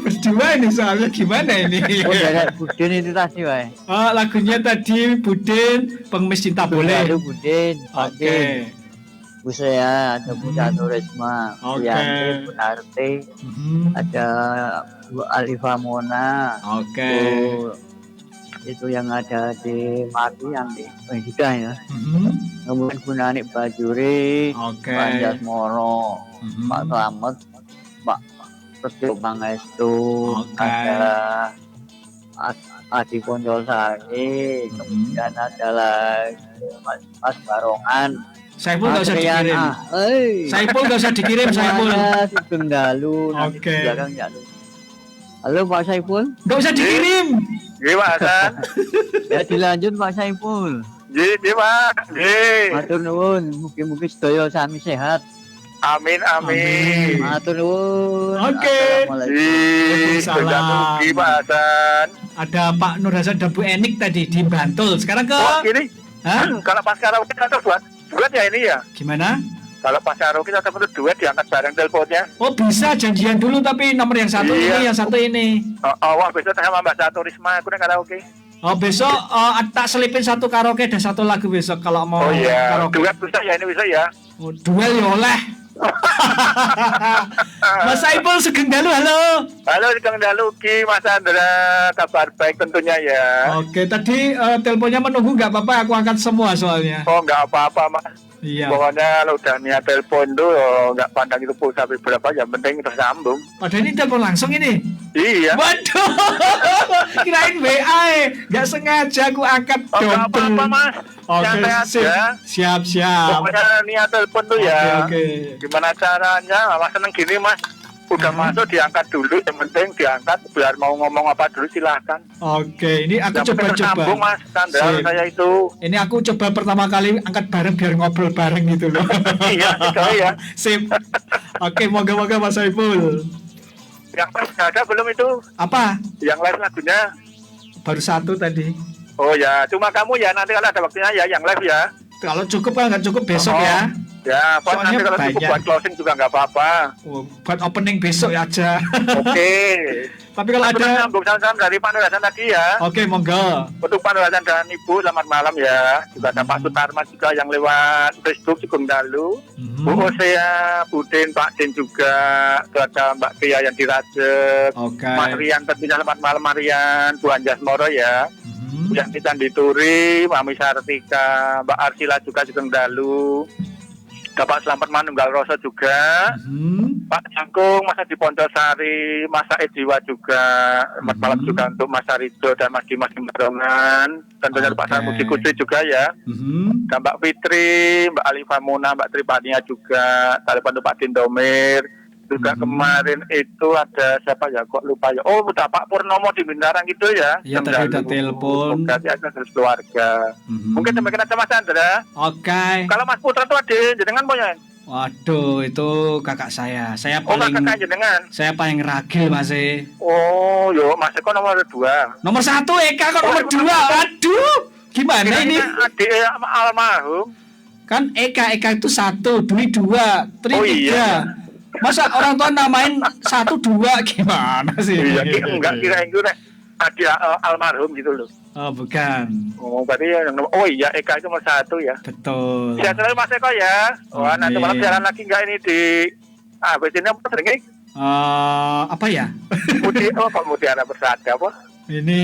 Berdua ini soalnya gimana ini? Oh, dari Budin itu tadi, wae. Oh, lagunya tadi Budin, Pengemis Cinta Boleh. Aduh, Budin. Oke. Bu saya ada Bu Catur Risma, Bu Oke. Yanti, Bu Narti, ada Bu Alifa Mona. Oke. Bu, itu yang ada di Mati yang di Hidayah ya. Kemudian Bu Nanik Bajuri, Oke. Pak Jasmoro, Pak Slamet, Pak Setio Pangestu, Oke. ada Adi Ponjolsari, kemudian ada lagi Mas Barongan. Saiful nggak usah Mas Rian, dikirim. Saiful nggak usah dikirim, Saiful. Sugeng Dalu, nanti Oke. di belakang Dalu. Halo Pak Saiful. Nggak usah dikirim. Gimana Hasan? Ya dilanjut Pak Saiful. Gimana? Matur nuwun, mugi-mugi sedaya sami sehat. Amin amin. Matur nuwun. Oke. Assalamualaikum. Gimana Hasan? Ada Pak Nur Hasan dan Bu Enik tadi di Bantul. Sekarang ke Oh, gini. Hah? Kalau pas karaoke kita buat ya ini ya. Gimana? Kalau pas karaoke kita perlu duet diangkat bareng teleponnya. Oh bisa janjian dulu tapi nomor yang satu Iya. ini, yang satu ini. Wah besok sama Mbak Catur Risma aku nang karaoke. Oh besok tak selipin satu karaoke dan satu lagu besok kalau mau Oh iya, karaoke. duet bisa ya ini bisa ya. Oh, duel ya oleh. Mas Saiful Sugeng Dalu, halo. Halo Kang Daluki, Mas Andra, kabar baik tentunya ya. Oke, tadi teleponnya menunggu nggak apa-apa, aku angkat semua soalnya. Oh nggak apa-apa Mas. Iya. Pokoknya kalau udah niat telepon tuh nggak pandang itu pulsa berapa, yang penting tersambung. Padahal ini telepon langsung ini. Iya. Waduh, kirain WA, nggak sengaja aku angkat Oh nggak double. apa-apa Mas. Oke, Santai aja. siap. Pokoknya niat telepon tuh ya. Oke. Gimana caranya? Mas seneng gini Mas. Udah masuk diangkat dulu, yang penting diangkat biar mau ngomong apa dulu silahkan. Oke, ini aku Yang penting tersambung coba-coba. Mas, Sandra Sip. saya itu. Ini aku coba pertama kali angkat bareng biar ngobrol bareng gitu loh. Iya, itu ya. Sip. Oke, moga-moga Mas Saiful. Yang pas ada belum itu? Apa? Yang live lagunya? Baru satu tadi. Oh ya, cuma kamu ya nanti kalau ada waktunya ya yang live ya. Kalau cukup kan nggak cukup besok Oh. ya. Ya, pas Soalnya nanti kalau cukup banyak. buat closing juga nggak apa-apa. Oh, buat opening besok ya aja. Oke. Tapi kalau Aku ada, nyambung salam dari Pak Nurasan tadi ya. oke monggo. Untuk Pak Nurasan dan Ibu, selamat malam ya. Juga ada Pak Sutarma juga yang lewat Facebook Sugeng Dalu. Bu Osea, Budin, Pak Din juga. Terus ada Mbak Tia yang dirajek. Oke. Mas Rian tentunya selamat malam Marian. Bu Anjas Moro ya. Yang di Candituri, Mami Sartika, Mbak Arsila juga Sugeng Dalu. Bapak Selamat Manunggal Roso juga. Pak Jangkung, Mas Adi Pondosari, Mas Said Jiwa juga. Selamat malam juga untuk Mas Arido dan Mas Dimas Gimbarongan. Tentunya Pak Sarmuji Kudri juga ya. Dan Mbak Fitri, Mbak Alifa Muna, Mbak Tripania juga. Telepon untuk Pak Dindomir. Juga kemarin itu ada siapa ya, kok lupa ya. Oh, udah Pak Purnomo di Bintarang gitu ya. Iya, tadi udah telepon. Kasih aja terus keluarga. Mungkin demikian aja Mas Andra. Oke. Kalau Mas Putra tuh ada jenengan punya. Waduh, itu kakak saya. Saya Oh, paling kakak jenengan. saya paling ragil Mas. Oh, yo Mas Eko nomor 2. Nomor 1 Eka kok nomor 2. Aduh, gimana ini? Adik almarhum. Kan Eka itu 1, Dwi 2, Tri 3. Oh, iya. Masa orang tua namain 1, 2 gimana sih? Iya, enggak kira itu adik almarhum gitu loh. Oh, bukan. Oh, berarti oh iya Eka itu nomor 1 ya. Betul. Sehat selalu Mas Eko ya. Wah, nanti malam jalan lagi enggak ini di ini apa sering Apa ya? kok Mutiara Persada apa? Ini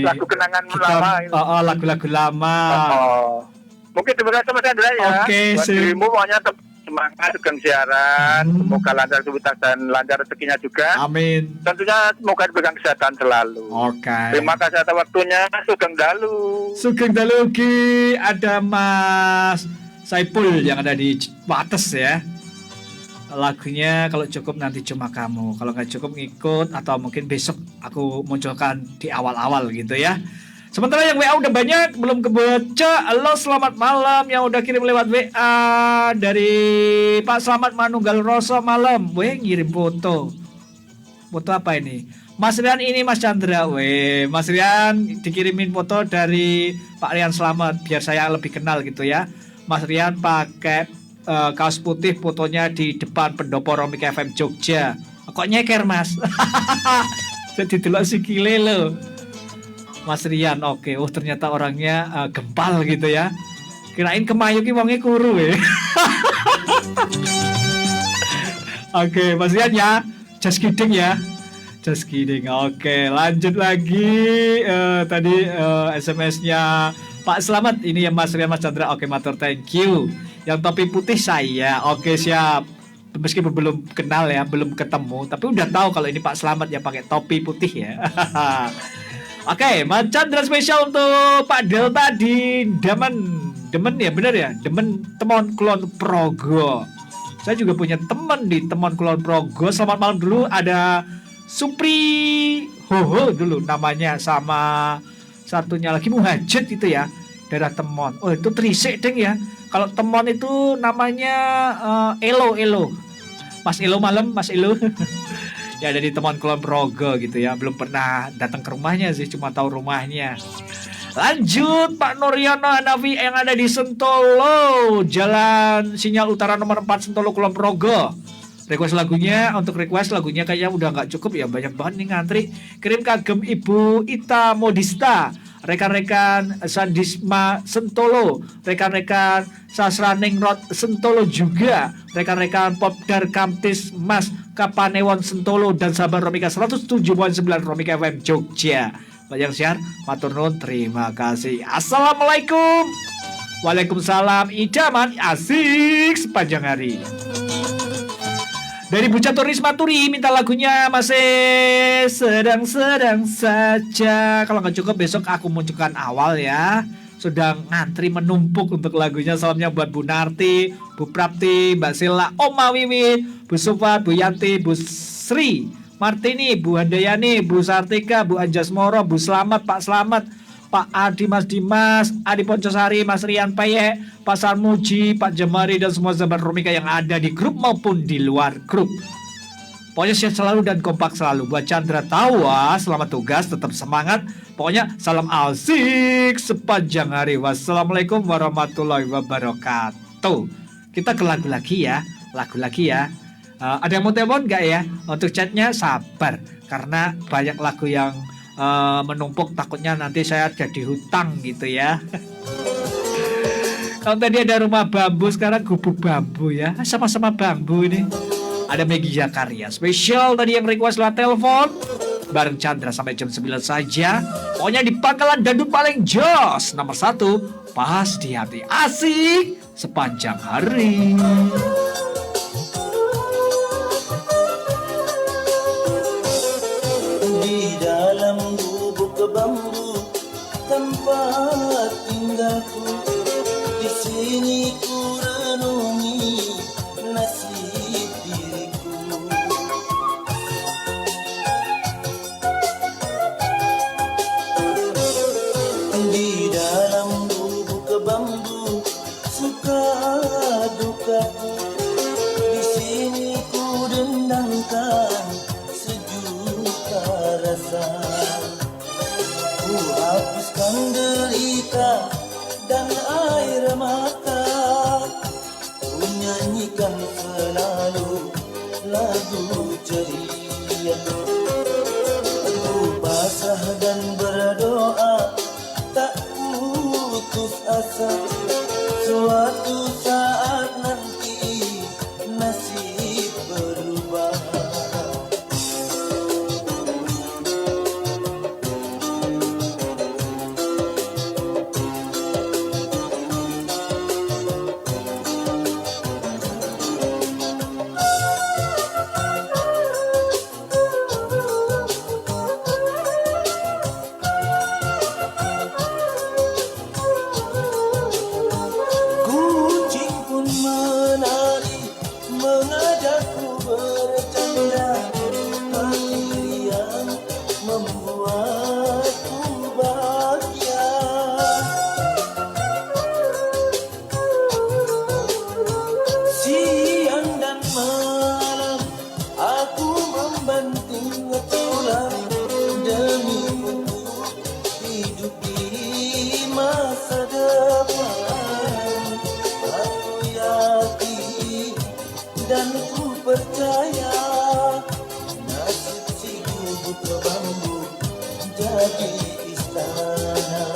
Lagu kenangan lama ini. lagu-lagu lama. Mungkin terima kasih Mas Andra ya. Oke, Buat sip. dirimu pokoknya tetap semangat sugeng siaran. Semoga lancar aktivitas dan lancar rezekinya juga. Amin. Tentunya semoga diberikan kesehatan selalu. Oke. Terima kasih atas waktunya. Sugeng Dalu. Sugeng Dalu Ki, ada Mas Saiful yang ada di Wates ya. Lagunya kalau cukup nanti cuma kamu. Kalau nggak cukup ngikut atau mungkin besok aku munculkan di awal-awal gitu ya. Sementara yang WA udah banyak, belum kebaca. Halo, selamat malam yang udah kirim lewat WA dari Pak Selamat Manunggal Roso malam. Weh, ngirim foto. Foto apa ini? Mas Rian ini Mas Chandra. Weh, Mas Rian dikirimin foto dari Pak Rian Selamat biar saya lebih kenal gitu ya. Mas Rian pakai kaos putih fotonya di depan pendopo Romik FM Jogja. Kok nyeker Mas? Jadi delok sikile lho. Mas Rian, oke. Oh ternyata orangnya gempal gitu ya. Kirain Kemayu ki wonge kuru ya. Oke, Mas Rian ya. Just kidding ya. Just kidding. Oke, lanjut lagi. Tadi SMS-nya Pak Selamat. Ini ya Mas Rian, Mas Chandra. Oke, matur thank you. Yang topi putih saya. Oke, siap. Meskipun belum kenal ya, belum ketemu, tapi udah tahu kalau ini Pak Selamat ya pakai topi putih ya. Oke, Mas Chandra spesial untuk Pak Delta di Demen ya, benar ya? Demen Temon Kulon Progo. Saya juga punya teman di Temon Kulon Progo. Selamat malam dulu, ada Supri Hoho dulu namanya, sama satunya lagi Muhajid itu ya, daerah Temon. Oh itu Trisik deng ya. Kalau Temon itu namanya Elo. Mas Elo malam, Mas Elo. Ya ada di Temon Kulon Progo gitu ya. Belum pernah datang ke rumahnya sih, cuma tahu rumahnya. Lanjut Pak Nuryono Hanafi yang ada di Sentolo, Jalan Sinyal Utara nomor 4 Sentolo Kulon Progo. Request lagunya, untuk request lagunya kayaknya udah nggak cukup ya, banyak banget nih ngantri. Kirim kagem Ibu Ita Modista, rekan-rekan Sandisma Sentolo, rekan-rekan Sasraningrat Sentolo juga, rekan-rekan Popdar Kamtis Mas Kapanewon Sentolo, dan sahabat Romika 107.9 Romika FM Jogja. Banyak siar, matur nuwun, terima kasih. Assalamualaikum. Waalaikumsalam. Idaman asik sepanjang hari. Dari Bu Caturisma Turi minta lagunya masih sedang-sedang saja. Kalau nggak cukup besok aku munculkan awal ya. Sudah ngantri menumpuk untuk lagunya. Salamnya buat Bu Narti, Bu Prapti, Mbak Sila, Oma Wiwit, Bu Sufat, Bu Yanti, Bu Sri Martini, Bu Handayani, Bu Sartika, Bu Anjasmoro, Bu Slamet, Pak Slamet, Pak Adi, Mas Dimas, Adi Poncosari, Mas Rian Payek, Pak Sarmuji, Pak Jemari, dan semua sahabat Romika yang ada di grup maupun di luar grup. Pokoknya sehat selalu dan kompak selalu. Buat Chandra Tawa, selamat tugas, tetap semangat. Pokoknya salam asik sepanjang hari. Wassalamualaikum warahmatullahi wabarakatuh. Kita ke lagu lagi ya. Lagu lagi ya. Ada yang mau telepon gak ya? Untuk chatnya sabar, karena banyak lagu yang menumpuk, takutnya nanti saya jadi hutang gitu ya. Kalau tadi ada rumah bambu, sekarang gubuk bambu ya. Sama-sama bambu ini. Ada Megi Zakaria spesial tadi yang request lewat telepon. Bareng Chandra sampai jam 9 saja. Pokoknya di pangkalan dangdut paling jos, nomor 1 pas di hati, asik sepanjang hari. Di dalam gubuk bambu tempat tinggalku, di sini ku renungi nasib diriku. Di dalam gubuk bambu suka dukaku, di sini ku dendangkan sejuta rasa. Ku hapuskan derita dan air mata, ku nyanyikan selalu lagu ceria. Ku pasrah dan berdoa, tak putus asa, suatu saat nanti nasib berubah. jadi istana.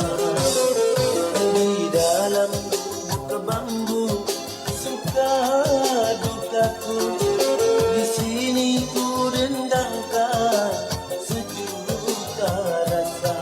Di dalam lubuk bambu suka dukaku, di sini ku dendangkan sejuta rasa.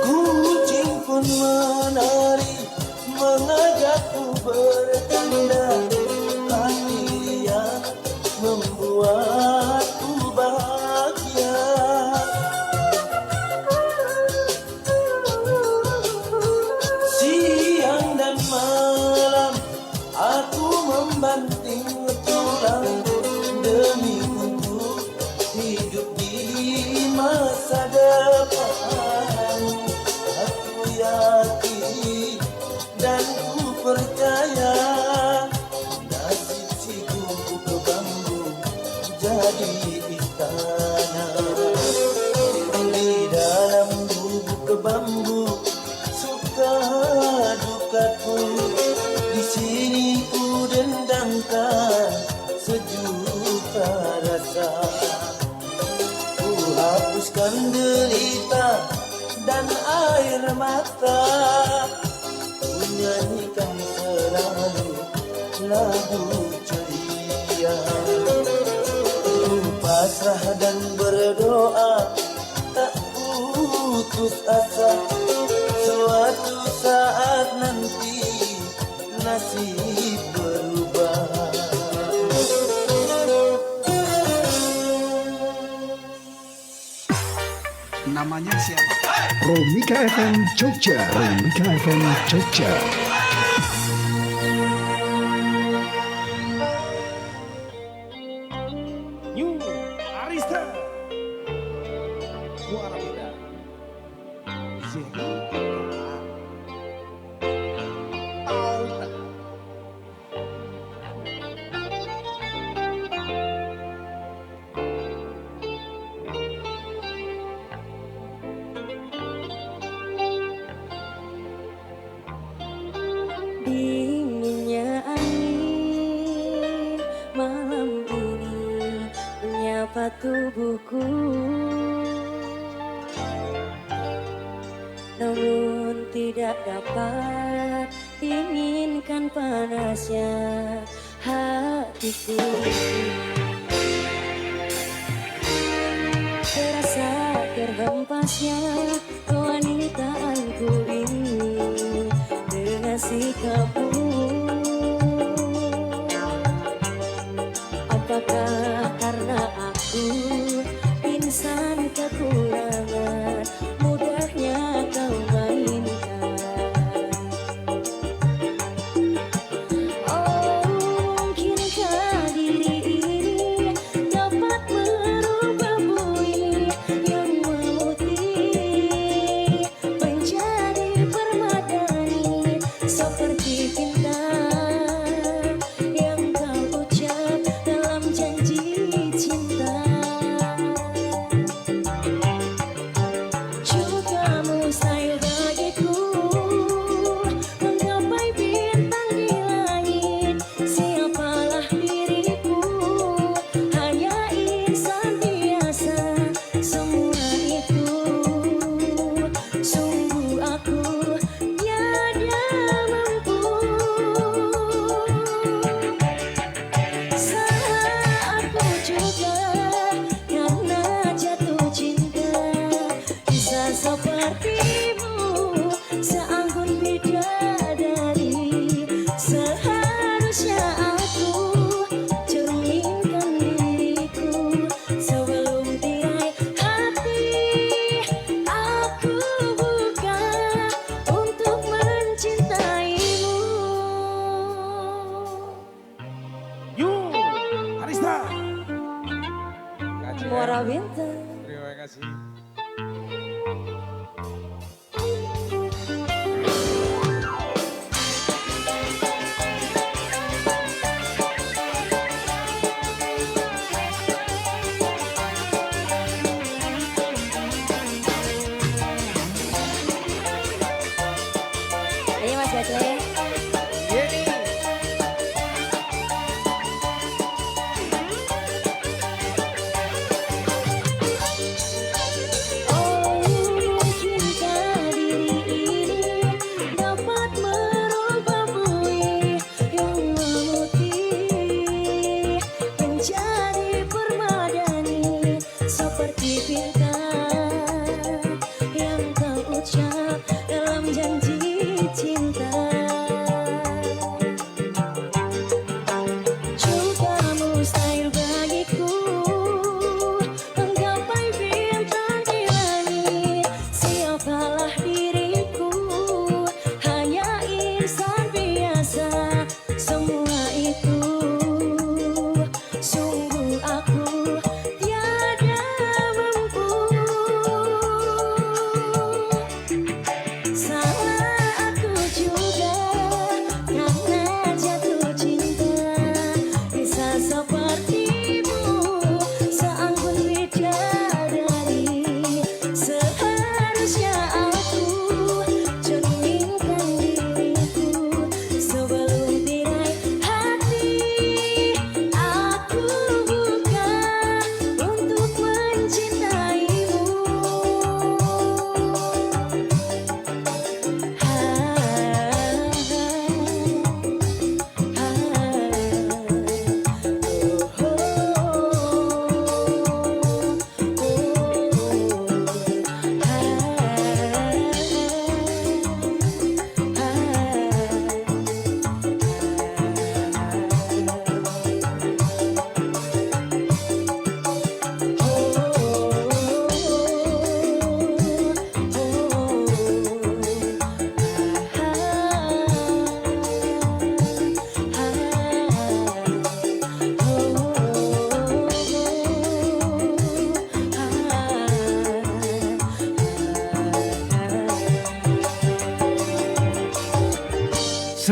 Kucing pun menari mengajakku bertanda, hati yang membuatku bahagia. Siang dan malam aku membanting tulang demi untuk hidup di masa depan. Aku yakin dan ku percaya nasib si gubuk bambu jadi istana. Di dalam gubuk bambu suka dukaku, di sini ku dendangkan sejuta rasa. Ku hapuskan derita dan air mata, ku nyanyikan selalu lagu ceria. Ku pasrah dan berdoa tak putus asa, suatu saat nanti nasib berubah. Namanya siapa? Romika FM Jogja. Romika FM Jogja. New Arista Muara Beda Dinginnya angin malam ini menyapa tubuhku, namun tidak dapat dinginkan panasnya hatiku. Terasa terhempasnya kewanitaan-ku ini dengan sikapmu. Apakah karena aku insan kekurangan, mudahnya kau mainkan? Oh, mungkinkah diri ini dapat merubah bui yang memutih menjadi permadani seperti cinta yang kau ucap dalam janji cinta. Juga mustahil bagiku menggapai bintang di langit. Siapalah diriku, hanya insan biasa. Semua itu sungguh aku tiada mampu. Saat aku juga karena jatuh cinta, bisa sepertimu seanggun bidadari. Seharusnya aku cerminkan diriku sebelum tirai hati aku buka untuk mencintaimu. New Arista Muara Bintang. Terima kasih.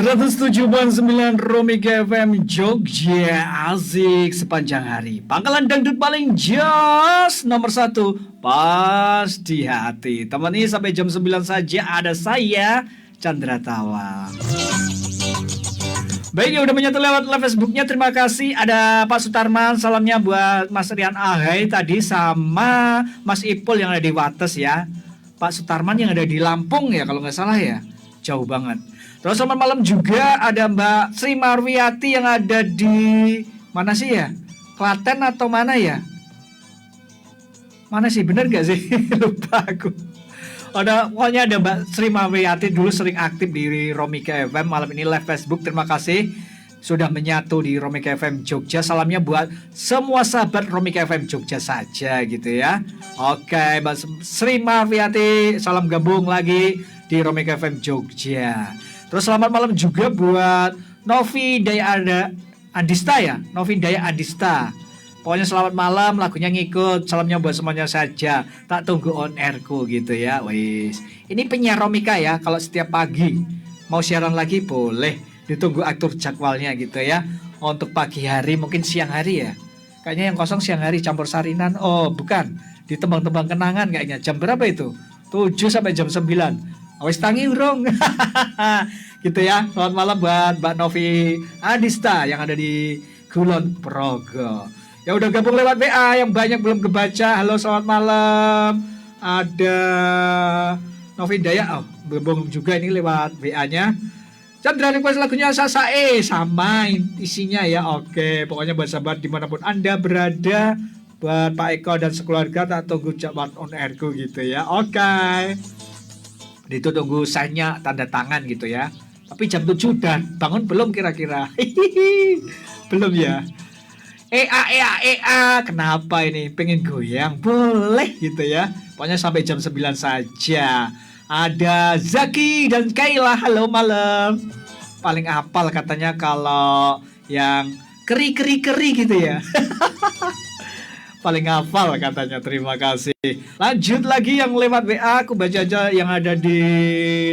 107.9 Romika FM Jogja, asik sepanjang hari. Pangkalan dangdut paling jos nomor 1 pas di hati. Temani sampai jam 9 saja ada saya Chandra Tawa. Baik, ya udah menyatu lewat live Facebooknya. Terima kasih. Ada Pak Sutarman, salamnya buat Mas Rian Ahai tadi sama Mas Ipul yang ada di Wates ya. Pak Sutarman yang ada di Lampung ya kalau nggak salah ya. Jauh banget. Terus selamat malam juga ada Mbak Sri Marwiati yang ada di mana sih ya? Klaten atau mana ya? Mana sih, bener gak sih? Lupa aku. Pokoknya ada Mbak Sri Marwiati dulu sering aktif di Romika FM. Malam ini live Facebook. Terima kasih sudah menyatu di Romika FM Jogja. Salamnya buat semua sahabat Romika FM Jogja saja gitu ya. Oke, Mbak Sri Marwiati, salam gabung lagi di Romika FM Jogja. Terus selamat malam juga buat Novi Daya Andista ya. Novi Daya Andista. Pokoknya selamat malam, lagunya ngikut. Salamnya buat semuanya saja. Tak tunggu on airku gitu ya. Wis. Ini penyiar Romika ya. Kalau setiap pagi mau siaran lagi boleh. Ditunggu atur jadwalnya gitu ya. Untuk pagi hari, mungkin siang hari ya. Kayaknya yang kosong siang hari campur sarinan. Oh bukan, di tembang-tembang kenangan kayaknya. Jam berapa itu? 7 sampai jam 9. Wis tangi urung. Gitu ya. Selamat malam buat Mbak Novi Adista yang ada di Kulon Progo. Ya udah gabung lewat WA yang banyak belum kebaca. Halo, selamat malam. Ada Novi Daya. Oh, gabung juga ini lewat WA-nya. Chandra request lagunya Sasae sama isinya ya. Oke, pokoknya buat sahabat dimanapun Anda berada, buat Pak Eko dan sekeluarga tak tunggu jadwal on airku gitu ya. Oke. Itu tunggu sign-nya tanda tangan gitu ya. Tapi jam 7 dan bangun belum kira-kira? Belum ya. Ea, kenapa ini? Pengen goyang? Boleh gitu ya. Pokoknya sampai jam 9 saja. Ada Zaki dan Kaila, halo malam. Paling hafal katanya kalau yang keri gitu ya. Paling hafal katanya, terima kasih. Lanjut lagi yang lewat WA, aku baca aja yang ada di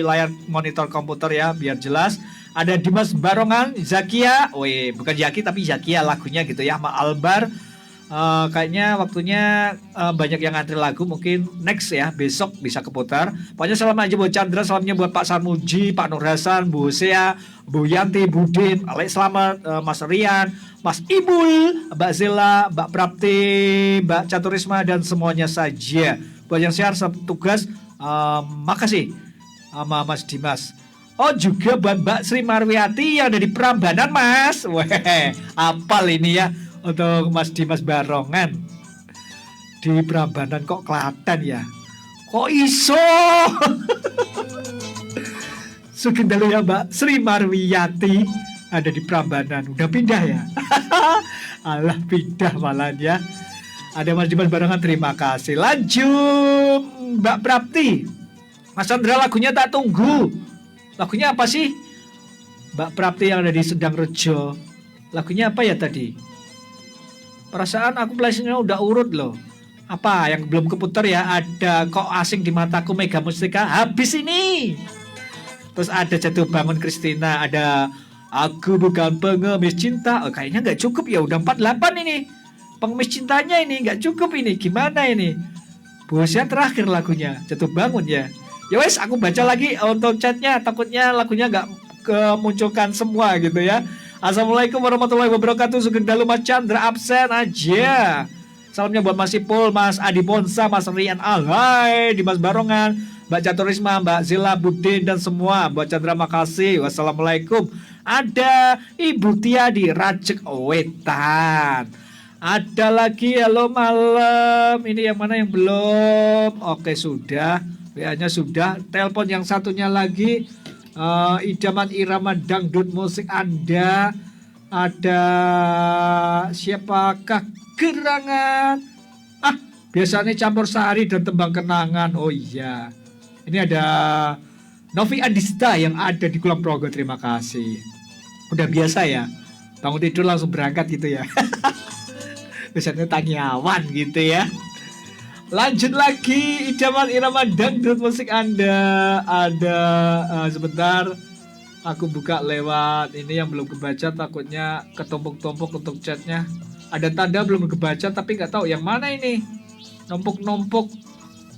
layar monitor komputer ya, biar jelas. Ada Dimas Barongan, Zakia, bukan Zaki tapi Zakia lagunya gitu ya, sama Albar. Kayaknya waktunya banyak yang ngantri lagu, mungkin next ya, besok bisa keputar. Pokoknya salam aja buat Chandra, salamnya buat Pak Sarmuji, Pak Nur Hasan, Bu Hosea, Bu Yanti, Budin, Alek Selamat, Mas Rian, Mas Ibul, Mbak Zela, Mbak Prapti, Mbak Caturisma dan semuanya saja. Buat yang siar tugas, makasih sama Mas Dimas. Oh juga buat Mbak Sri Marwiati yang ada di Prambanan Mas. Weh, apal ini ya. Untuk Mas Dimas Barongan di Prambanan kok Klaten ya. Kok iso? Sugeng dalu ya Mbak Sri Marwiati ada di Prambanan. Udah pindah ya? Alah pindah malah ya. Ada Mas Dimas Barongan, terima kasih. Lanjut Mbak Prapti. Mas Chandra lagunya tak tunggu. Lagunya apa sih? Mbak Prapti yang ada di Sedang Rejo. Lagunya apa ya tadi? Perasaan aku playlistnya udah urut loh. Apa yang belum keputar ya? Ada Kok Asing di Mataku Mega Mustika habis ini. Terus ada Jatuh Bangun Christina, ada Aku Bukan Pengemis Cinta. Oh, kayaknya nggak cukup ya, udah 48 ini. Pengemis cintanya ini nggak cukup ini. Gimana ini? Bosnya terakhir lagunya Jatuh Bangun ya. Ya wes, aku baca lagi untuk chatnya. Takutnya lagunya nggak kemunculkan semua gitu ya. Assalamualaikum warahmatullahi wabarakatuh. Sugeng dalu Mas Chandra absen aja. Salamnya buat Mas Ipul, Mas Adi Bonsa, Mas Rian Ahai, Dimas Barongan, Mbak Caturisma, Mbak Zila, Budin dan semua. Buat Chandra makasih. Wassalamualaikum. Ada Ibu Tia di Rajek Wetan. Ada lagi halo malam. Ini yang mana yang belum? Oke sudah. WA-nya sudah. Telepon yang satunya lagi. Idaman irama dangdut musik Anda. Ada siapakah gerangan? Biasanya campur sari dan tembang kenangan. Oh iya, ini ada Novi Adista yang ada di Kulon Progo. Terima kasih. Udah biasa ya, bangun tidur langsung berangkat gitu ya. Biasanya tangiawan gitu ya. Lanjut lagi, idaman irama dangdut musik Anda. Ada sebentar. Aku buka lewat ini yang belum kebaca, takutnya ketumpuk-tumpuk untuk chatnya. Ada tanda belum kebaca tapi nggak tahu yang mana ini. Numpuk-numpuk.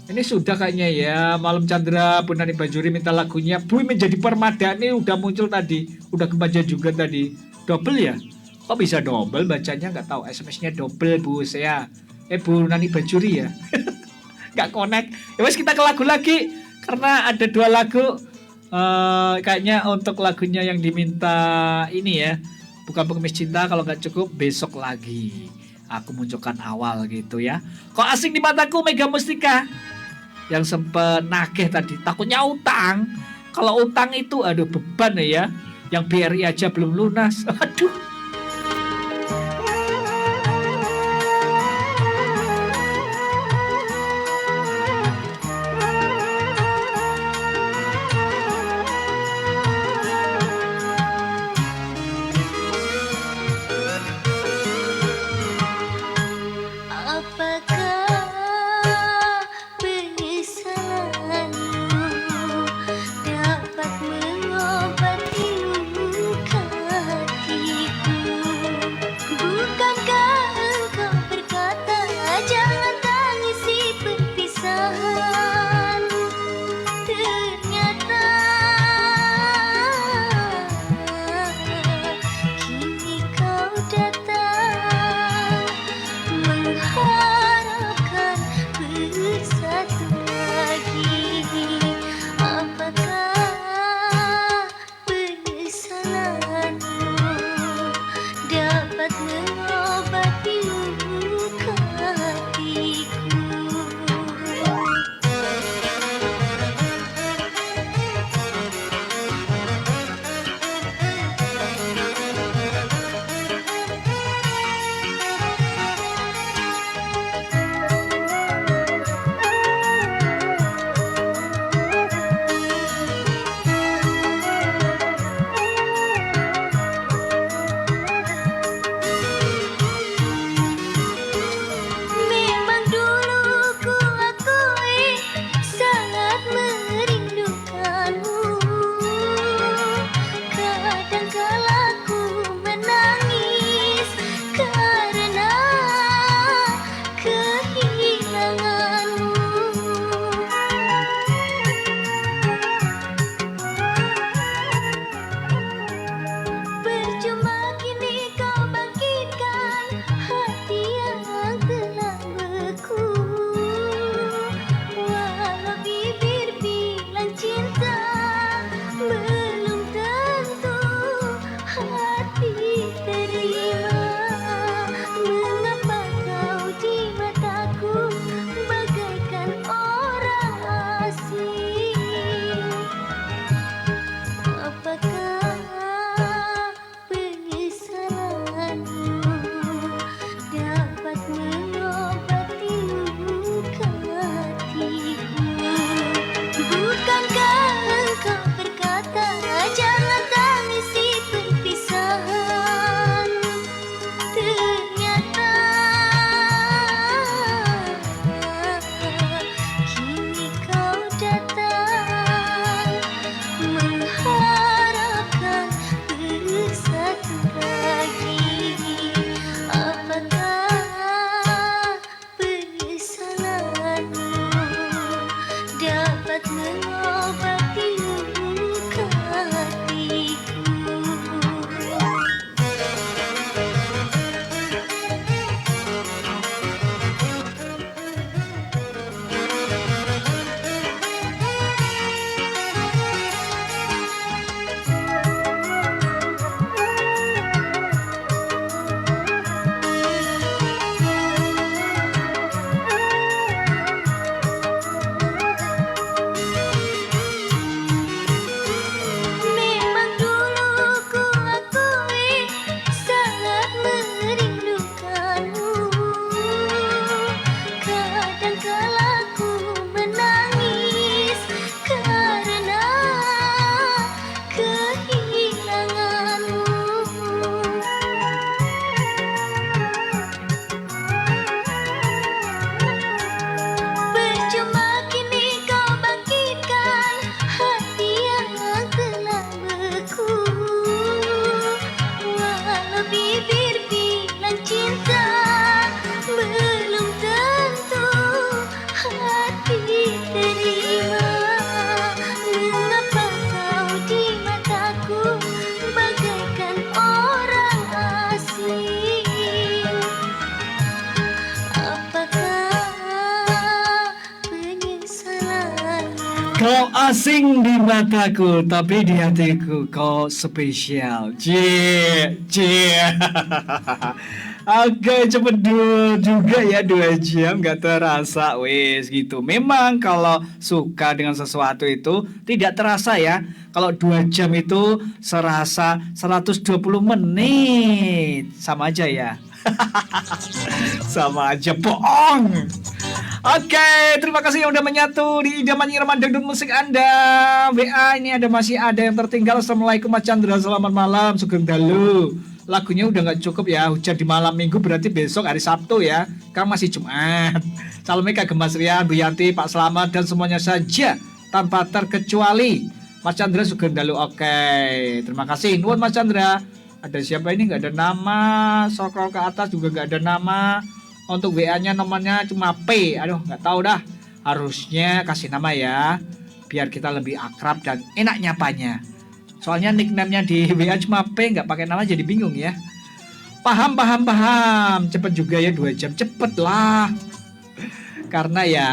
Ini sudah kayaknya ya. Malam Chandra, Bu Nani Bajuri minta lagunya Bui Menjadi Permada. Ini udah muncul tadi. Udah kebaca juga tadi. Double ya? Kok bisa double bacanya nggak tahu. SMS-nya double Bu saya. Bu Nani Bajuri ya. Nggak connect. Ya wes kita ke lagu lagi. Karena ada 2 lagu. Kayaknya untuk lagunya yang diminta ini ya. Bukan Pengemis Cinta, kalau nggak cukup besok lagi. Aku munculkan awal gitu ya. Kok asing di mataku Mega Mustika. Yang sempet nakeh tadi. Takutnya utang. Kalau utang itu aduh beban ya. Yang BRI aja belum lunas. Aduh. Apakah penyesalanmu dapat mengobati luka hatiku? Bukankah engkau berkata jangan tangisi perpisahan? Ternyata kini kau datang mengharapkan bersatu lagi. Apakah penyesalanmu dapat mengobati luka hatiku? Memang dulu ku akui sangat merindukanmu. Kadang kala ku menangis karena kehilanganmu. Percuma kini kau bangkitkan hati yang telah beku. Walau bibir bilang cinta, belum tentu hati terima. Mengapa kau di mataku bagaikan orang asing? Apakah penyesalanmu dapat mengobati luka hatiku? Bukankah engkau berkata jangan tangisi perpisahan? Kau asing di mataku, tapi di hatiku kau spesial. Cie. Oke, cepet juga ya 2 jam gak terasa wes gitu. Memang kalau suka dengan sesuatu itu tidak terasa ya. Kalau 2 jam itu serasa 120 menit. Sama aja ya. Sama aja bohong. Oke, terima kasih yang udah menyatu di idaman irama dangdut musik Anda. WA ini masih ada yang tertinggal. Assalamualaikum Mas Chandra, selamat malam, Sugeng Dalu. Lagunya udah gak cukup ya, hujan di malam minggu berarti besok hari Sabtu ya. Kan masih Jumat. Salamnya Kak Gemas Rian, Bu Yanti, Pak Selamat dan semuanya saja tanpa terkecuali. Mas Chandra Sugeng Dalu. Oke, terima kasih. Nuwun Mas Chandra. Ada siapa ini gak ada nama, scroll ke atas juga gak ada nama. Untuk WA-nya nomornya cuma P. Aduh, gak tahu dah. Harusnya kasih nama ya, biar kita lebih akrab dan enak nyapanya. Soalnya nickname-nya di WA cuma P, nggak pakai nama jadi bingung ya. Paham. Cepet juga ya 2 jam, cepet lah. Karena ya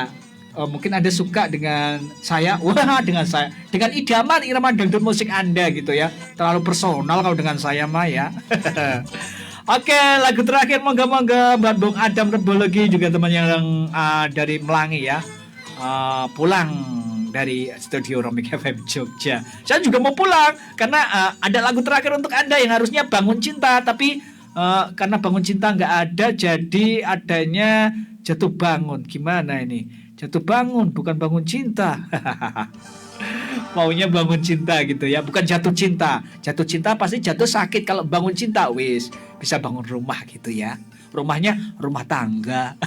mungkin Anda suka dengan saya. Wah, dengan idaman irama dangdut musik Anda gitu ya. Terlalu personal kalau dengan saya mah ya. Oke, lagu terakhir mongga buat Bung Adam Rebologi juga temannya yang dari Melangi ya. Pulang dari studio Romik FM Jogja. Saya juga mau pulang karena ada lagu terakhir untuk Anda yang harusnya Bangun Cinta, tapi karena Bangun Cinta nggak ada, jadi adanya Jatuh Bangun. Gimana ini? Jatuh Bangun bukan Bangun Cinta. Maunya Bangun Cinta gitu ya, bukan jatuh cinta. Jatuh cinta pasti jatuh sakit. Kalau bangun cinta wis bisa bangun rumah gitu ya. Rumahnya rumah tangga.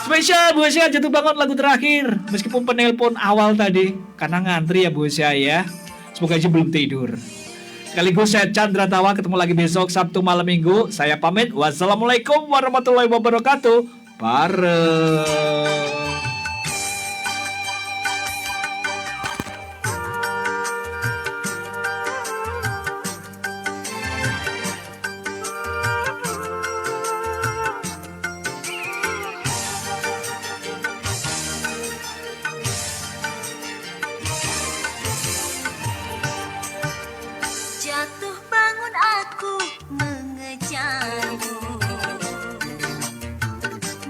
Spesial buat saya Jatuh Bangun lagu terakhir. Meskipun penelpon awal tadi karena ngantri ya buat saya ya. Semoga aja belum tidur. Sekaligus saya Chandra Tawa, ketemu lagi besok Sabtu malam Minggu. Saya pamit. Wassalamualaikum warahmatullahi wabarakatuh. Bareng. Jatuh bangun aku mengejarmu,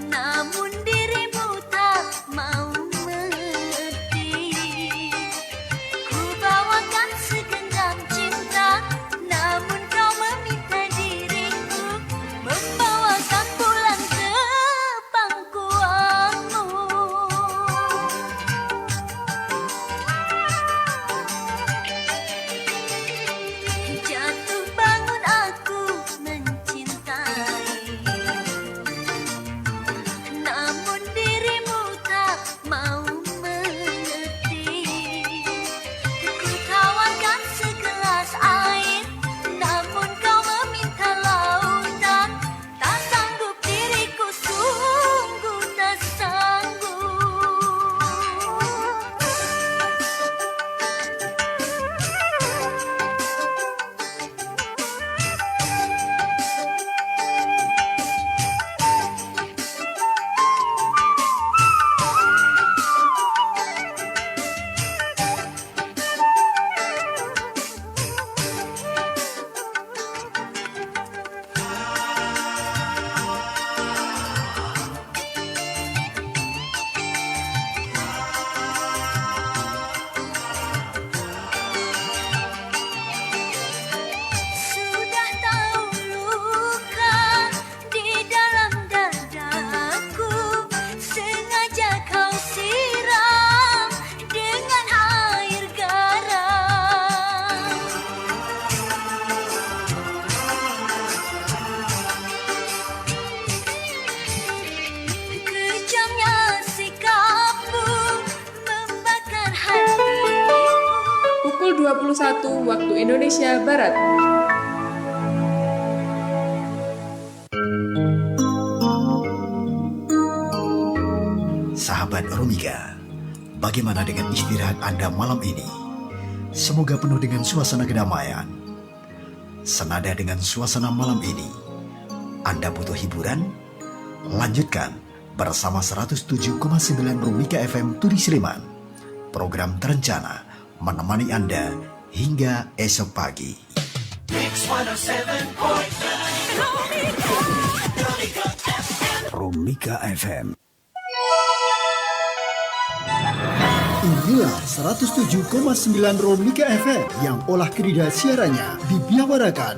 namun dirimu tak mau mengerti. Ku bawakan segenggam cinta, namun kau meminta diriku membawakan pulang ke pangkuanmu. Jatuh bangun aku mencintai, namun dirimu tak mau mengerti. Ku tawarkan segelas air, namun kau meminta lautan. Tak sanggup diriku, sungguh tak sanggup. Sudah tahu luka di dalam dadaku, sengaja kau siram dengan air garam. Kejamnya sikapmu membakar hatiku. Pukul 21 waktu Indonesia Barat. Sahabat Romika, bagaimana dengan istirahat Anda malam ini? Semoga penuh dengan suasana kedamaian. Senada dengan suasana malam ini, Anda butuh hiburan? Lanjutkan bersama 107,9 Rumika FM Turi Sleman. Program terencana menemani Anda hingga esok pagi. Rumika FM. Inilah 107,9 Rumika FM yang olah kerida siarannya dibiawarakan